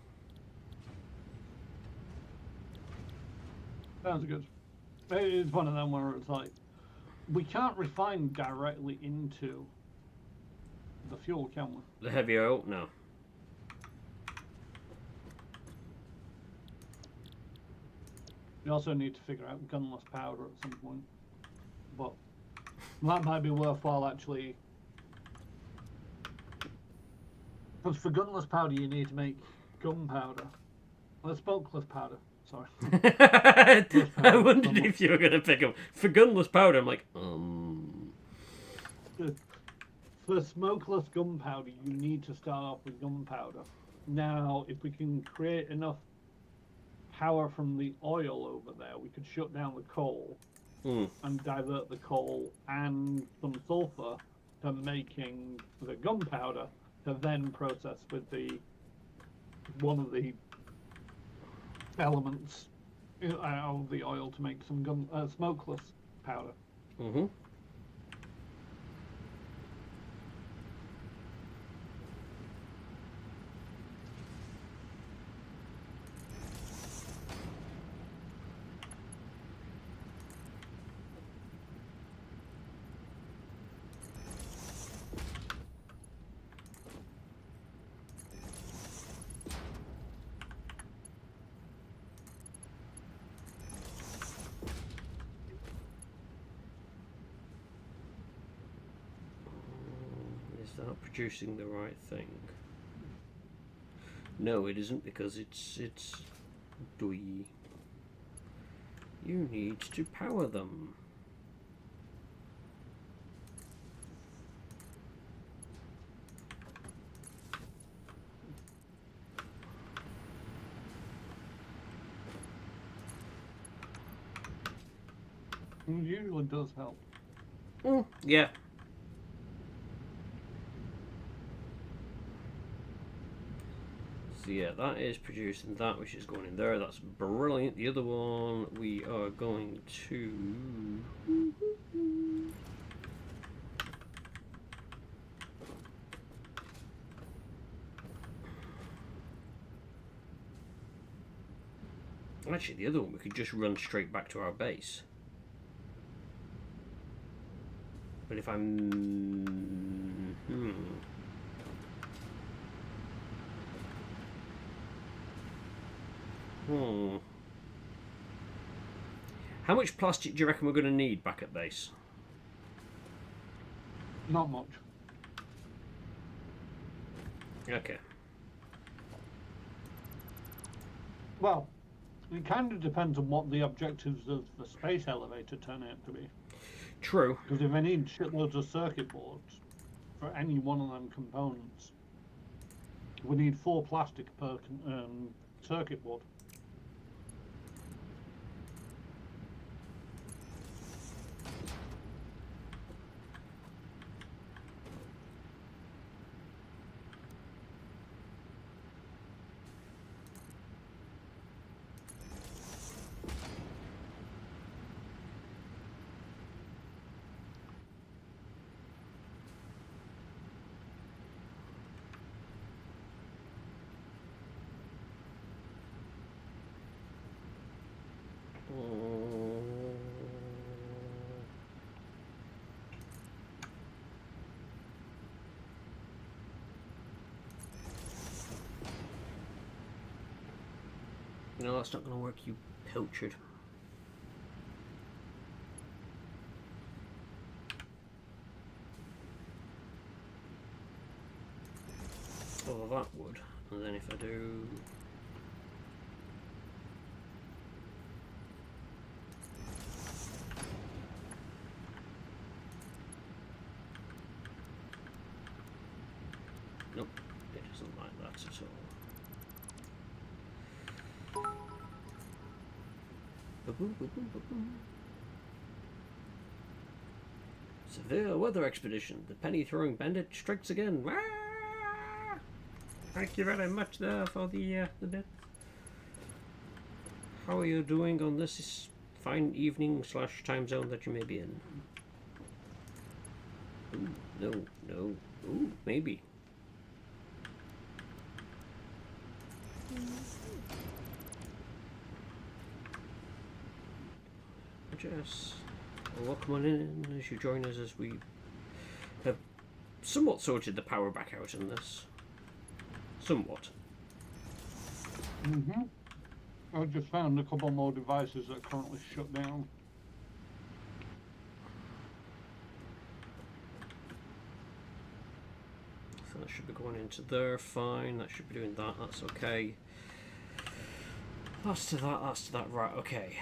Speaker 3: Sounds good. It's one of them where it's like, we can't refine directly into the fuel, can we?
Speaker 1: The heavy oil? No.
Speaker 3: We also need to figure out gunless powder at some point. But that might be worthwhile, actually. Because for gunless powder, you need to make gunpowder. Smokeless powder. Sorry.
Speaker 1: I wondered if you were going to pick up. For gunless powder, I'm like,
Speaker 3: For smokeless gunpowder, you need to start off with gunpowder. Now, if we can create enough power from the oil over there, we could shut down the coal and divert the coal and some sulfur to making the gunpowder, to then process with the one of the elements out of the oil to make some smokeless powder.
Speaker 1: Mm-hmm. Is that producing the right thing? No, it isn't, because it's doi. You need to power them.
Speaker 3: It usually does help.
Speaker 1: Yeah. So yeah, that is producing that, which is going in there. That's brilliant. The other one we are going to... Actually, the other one we could just run straight back to our base. But if I'm... How much plastic do you reckon we're going to need back at base?
Speaker 3: Not much.
Speaker 1: Okay.
Speaker 3: Well, it kind of depends on what the objectives of the space elevator turn out to be.
Speaker 1: True.
Speaker 3: Because if I need shitloads of circuit boards for any one of them components, we need 4 plastic per circuit board.
Speaker 1: No, that's not going to work, you pilchard. Oh, that would. And then if I do... Nope, it doesn't like that at all. Severe weather expedition. The penny throwing bandit strikes again. Thank you very much there for the bit. How are you doing on this fine evening / time zone that you may be in? Ooh, no. Ooh, maybe. Just welcome on in as you join us as we have somewhat sorted the power back out in this. Somewhat.
Speaker 3: I just found a couple more devices that are currently shut down.
Speaker 1: So that should be going into there, fine. That should be doing that, that's okay. That's to that, right, okay.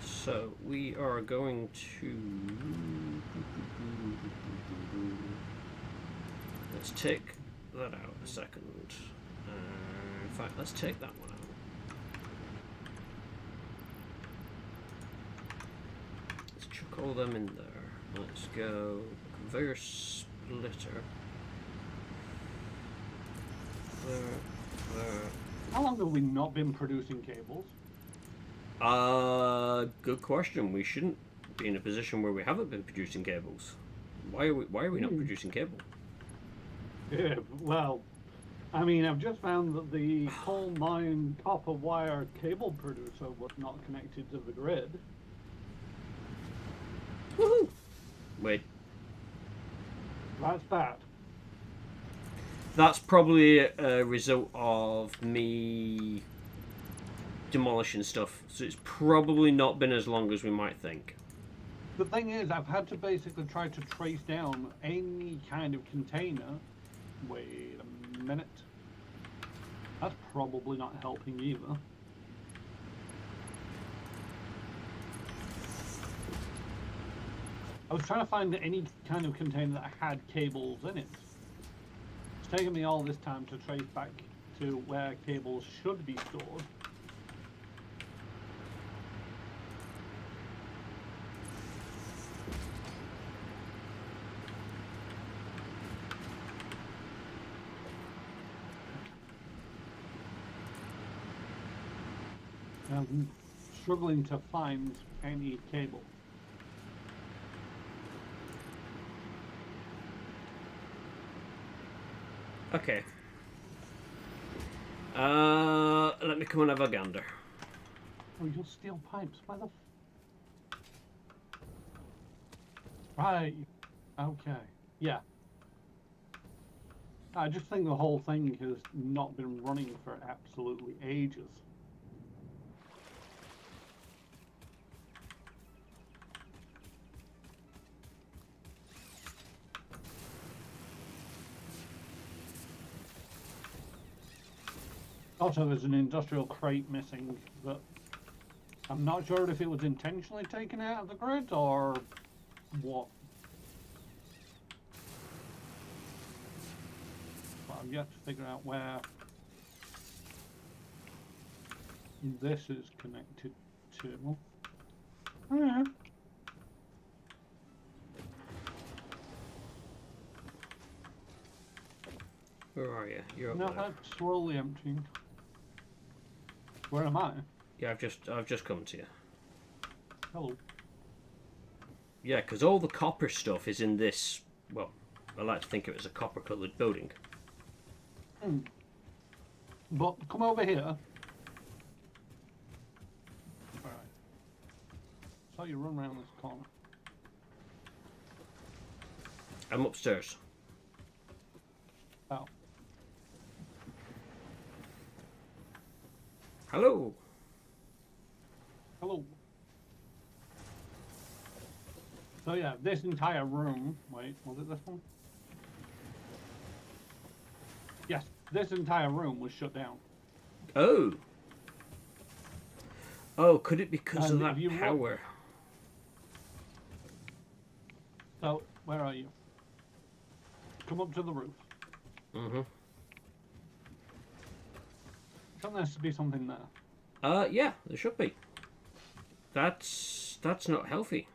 Speaker 1: So we are going to... Let's take that out a second. In fact, let's take that one out. Let's chuck all them in there. Let's go conveyor splitter. There.
Speaker 3: How long have we not been producing cables?
Speaker 1: Good question. We shouldn't be in a position where we haven't been producing cables. Why are we not producing cable?
Speaker 3: Yeah, well, I mean, I've just found that the coal mine copper wire cable producer was not connected to the grid.
Speaker 1: Woohoo! Wait.
Speaker 3: That's bad.
Speaker 1: That's probably a result of me demolishing stuff, so it's probably not been as long as we might think.
Speaker 3: The thing is, I've had to basically try to trace down any kind of container. Wait a minute. That's probably not helping either. I was trying to find any kind of container that had cables in it. It's taken me all this time to trace back to where cables should be stored. I'm struggling to find any cable.
Speaker 1: Okay. Let me come and have a gander.
Speaker 3: Oh, you'll steal pipes. Why the Right. Okay. Yeah. I just think the whole thing has not been running for absolutely ages. Also, there's an industrial crate missing that I'm not sure if it was intentionally taken out of the grid or what. But I've yet to figure out where this is connected to. Oh, yeah.
Speaker 1: Where are you? You're up
Speaker 3: No,
Speaker 1: there.
Speaker 3: that's slowly emptying. Where am I?
Speaker 1: Yeah, I've just come to you.
Speaker 3: Hello.
Speaker 1: Yeah, because all the copper stuff is in this. Well, I like to think of it as a copper-coloured building.
Speaker 3: But come over here. Alright. So you run around this corner.
Speaker 1: I'm upstairs.
Speaker 3: Oh.
Speaker 1: Hello.
Speaker 3: Hello. So yeah, this entire room. Wait, was it this one? Yes, this entire room was shut down.
Speaker 1: Oh. Oh, could it be because of
Speaker 3: And
Speaker 1: that
Speaker 3: if you look-
Speaker 1: power?
Speaker 3: So where are you? Come up to the roof.
Speaker 1: Mm-hmm.
Speaker 3: Shouldn't there be something there?
Speaker 1: Yeah, there should be. That's not healthy.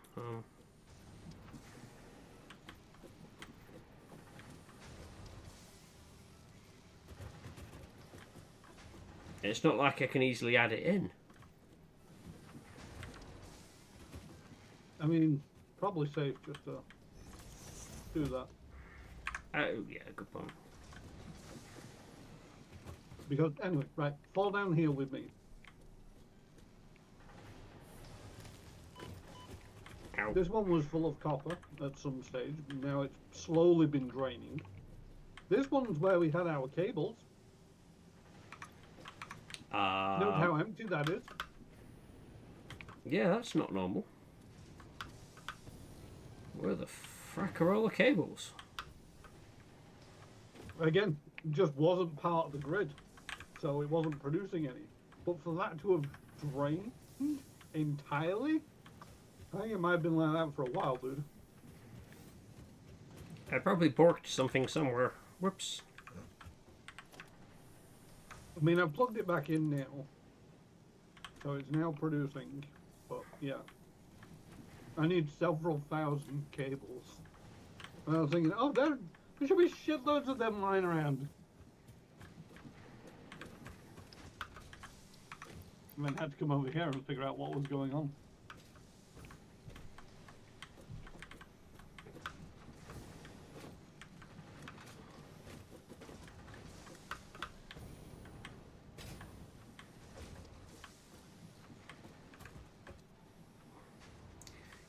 Speaker 1: It's not like I can easily add it in.
Speaker 3: I mean, probably safe just to do that.
Speaker 1: Oh, yeah, good point.
Speaker 3: Because anyway, right, fall down here with me.
Speaker 1: Ow.
Speaker 3: This one was full of copper at some stage. Now it's slowly been draining. This one's where we had our cables. Note how empty that is.
Speaker 1: Yeah, that's not normal. Where the frack are all the cables?
Speaker 3: Again, just wasn't part of the grid, so it wasn't producing any. But for that to have drained entirely, I think it might have been like that for a while, dude.
Speaker 1: I probably borked something somewhere. Whoops.
Speaker 3: I mean, I've plugged it back in now, so it's now producing. But yeah, I need several thousand cables. And I was thinking, oh, there should be shitloads of them lying around. And then had to come over here and figure out what was going on.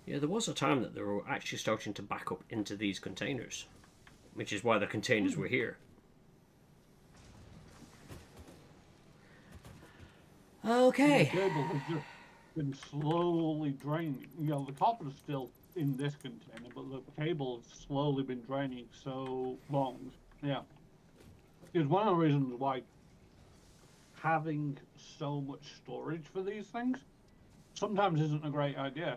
Speaker 1: Yeah, there was a time that they were actually starting to back up into these containers, which is why the containers were here. Okay.
Speaker 3: The cable has just been slowly draining. You know, the copper's still in this container, but the cable's slowly been draining so long. Yeah. It's one of the reasons why having so much storage for these things sometimes isn't a great idea.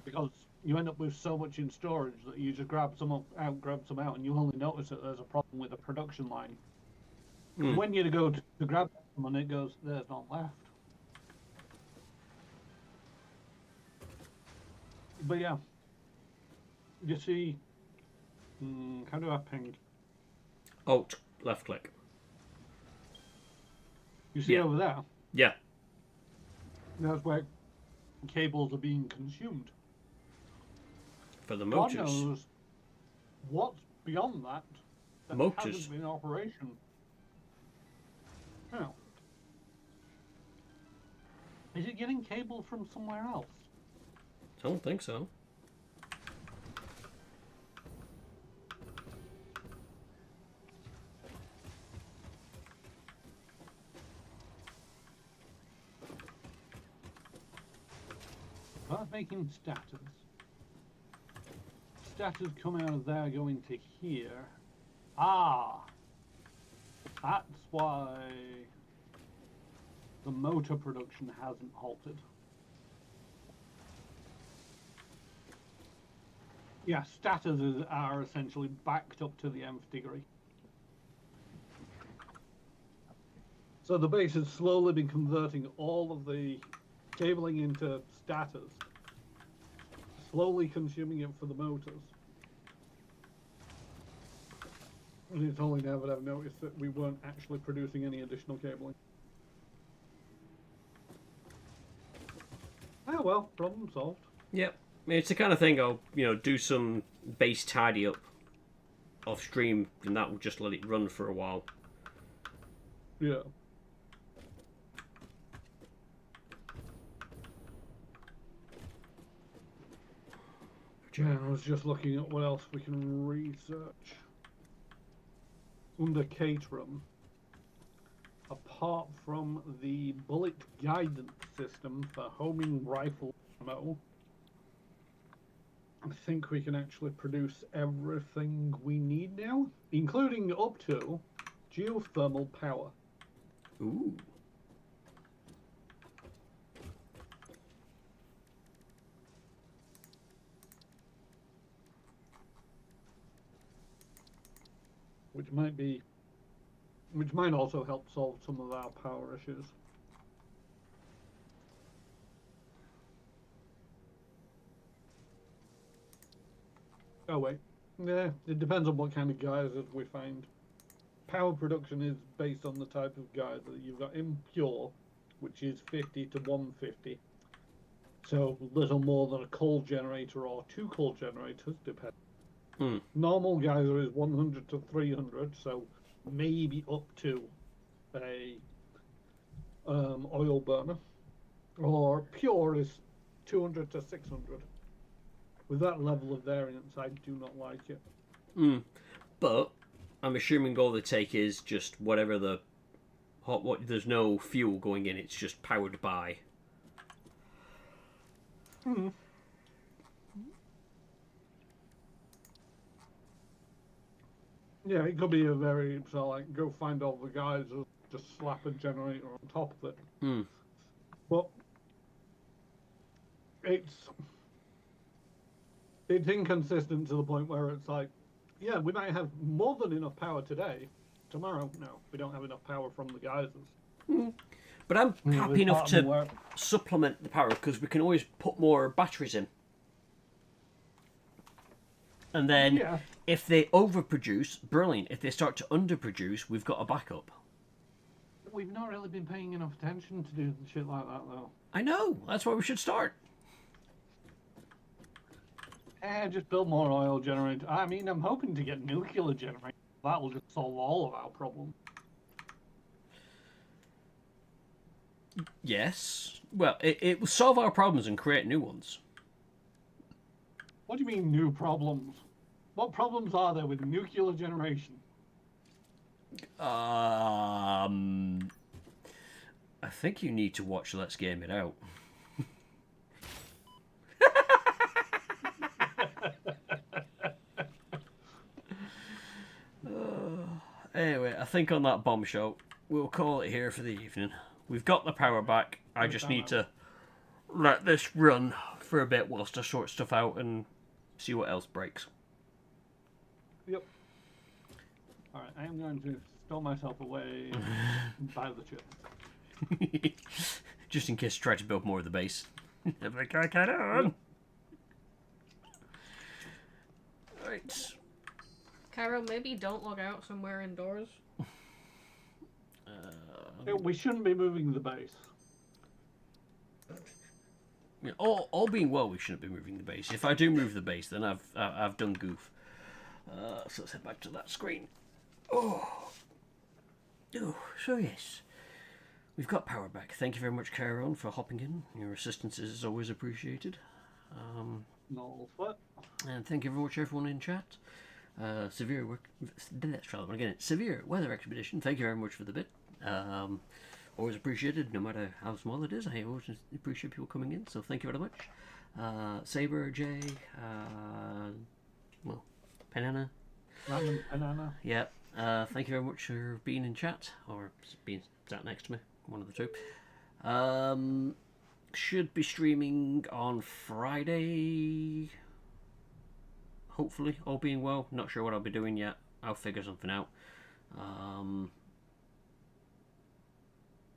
Speaker 3: because you end up with so much in storage that you just grab some grab some out, and you only notice that there's a problem with the production line. When you go to grab someone, it goes, there's none left. But yeah, you see, how do I ping?
Speaker 1: Alt, left click.
Speaker 3: You see
Speaker 1: Yeah.
Speaker 3: over there?
Speaker 1: Yeah.
Speaker 3: That's where cables are being consumed.
Speaker 1: For the
Speaker 3: God
Speaker 1: motors.
Speaker 3: knows what's beyond that
Speaker 1: Motors.
Speaker 3: hasn't been in operation. Now, is it getting cable from somewhere else?
Speaker 1: I don't think so.
Speaker 3: Start making status. Status come out of there going to here. Ah! That's why the motor production hasn't halted. Yeah, statuses are essentially backed up to the nth degree. So the base has slowly been converting all of the cabling into status, slowly consuming it for the motors. And it's only now that I've noticed that we weren't actually producing any additional cabling. Oh well, problem solved.
Speaker 1: Yep. I mean, it's the kind of thing I'll, do some base tidy up off stream, and that will just let it run for a while.
Speaker 3: Yeah. Yeah, I was just looking at what else we can research. Under Caterham, apart from the bullet guidance system for homing rifle ammo, I think we can actually produce everything we need now, including up to geothermal power.
Speaker 1: Ooh.
Speaker 3: Which might also help solve some of our power issues. Oh wait, yeah, it depends on what kind of geysers we find. Power production is based on the type of geyser. You've got impure, which is 50 to 150. So little more than a coal generator or two coal generators, depends. Normal geyser is 100 to 300, so maybe up to a oil burner. Or pure is 200 to 600. With that level of variance, I do not like it.
Speaker 1: But I'm assuming all they take is just whatever the there's no fuel going in, it's just powered by.
Speaker 3: Yeah, it could be a very, so like, go find all the guys and just slap a generator on top of it. But it's inconsistent to the point where it's like, yeah, we might have more than enough power today. Tomorrow, no, we don't have enough power from the geysers.
Speaker 1: But I'm happy enough
Speaker 3: part of them
Speaker 1: to
Speaker 3: where-
Speaker 1: supplement the power because we can always put more batteries in. And then
Speaker 3: Yeah.
Speaker 1: if they overproduce, brilliant. If they start to underproduce, we've got a backup.
Speaker 3: We've not really been paying enough attention to do shit like that, though.
Speaker 1: I know. That's where we should start.
Speaker 3: Just build more oil generators. I mean, I'm hoping to get nuclear generators. That will just solve all of our problems.
Speaker 1: Yes. Well, it will solve our problems and create new ones.
Speaker 3: What do you mean, new problems? What problems are there with nuclear generation?
Speaker 1: I think you need to watch Let's Game It Out. Anyway, I think on that bombshell, we'll call it here for the evening. We've got the power back. I just need to let this run for a bit whilst I sort stuff out and see what else breaks.
Speaker 3: Yep. Alright, I am going to stow myself away by the chips.
Speaker 1: Just in case I try to build more of the base. I'm like, I can't on. Right.
Speaker 2: Cairo, maybe don't look out somewhere indoors.
Speaker 3: We shouldn't be moving the base.
Speaker 1: Yeah, all being well, we shouldn't be moving the base. If I do move the base, then I've done goof. So let's head back to that screen. Oh, so yes, we've got power back. Thank you very much, Chiron, for hopping in. Your assistance is always appreciated.
Speaker 3: No sweat.
Speaker 1: And thank you very much, everyone in chat. Severe weather expedition. Thank you very much for the bit. Always appreciated, no matter how small it is. I always appreciate people coming in, so thank you very much. Saber, Jay, Penana.
Speaker 3: Random banana.
Speaker 1: Yeah. Thank you very much for being in chat, or being sat next to me, one of the two. Should be streaming on Friday. Hopefully, all being well. Not sure what I'll be doing yet. I'll figure something out.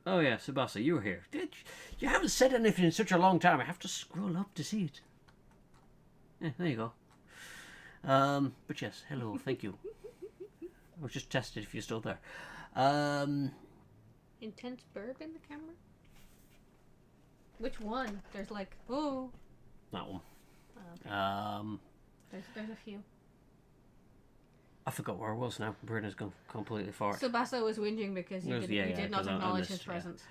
Speaker 1: Oh yeah, Sebasa, you were here. You haven't said anything in such a long time. I have to scroll up to see it. Yeah, there you go. But yes, hello, thank you. I was just tested if you're still there.
Speaker 2: Intense burp in the camera? Which one? There's like, oh.
Speaker 1: That one.
Speaker 2: Oh, okay. There's a few.
Speaker 1: I forgot where I was now. Bruno's gone completely far.
Speaker 2: Subasa was whinging because you did not acknowledge his presence.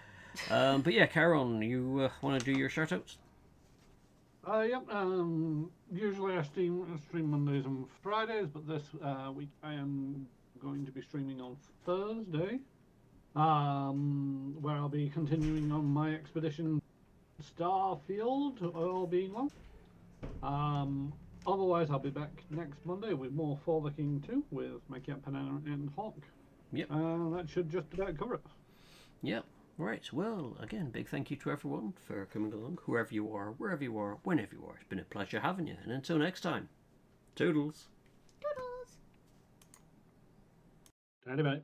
Speaker 1: But yeah, Caron, you want to do your shoutouts?
Speaker 3: Yep. Usually I stream Mondays and Fridays, but this week I am going to be streaming on Thursday, where I'll be continuing on my expedition Starfield, all being well. Otherwise, I'll be back next Monday with more For the King 2 with my Cat Banana and Hawk.
Speaker 1: Yep.
Speaker 3: That should just about cover it.
Speaker 1: Yep. Right. Well, again, big thank you to everyone for coming along, whoever you are, wherever you are, whenever you are. It's been a pleasure having you. And until next time, toodles.
Speaker 2: Toodles.
Speaker 3: Tidy bye.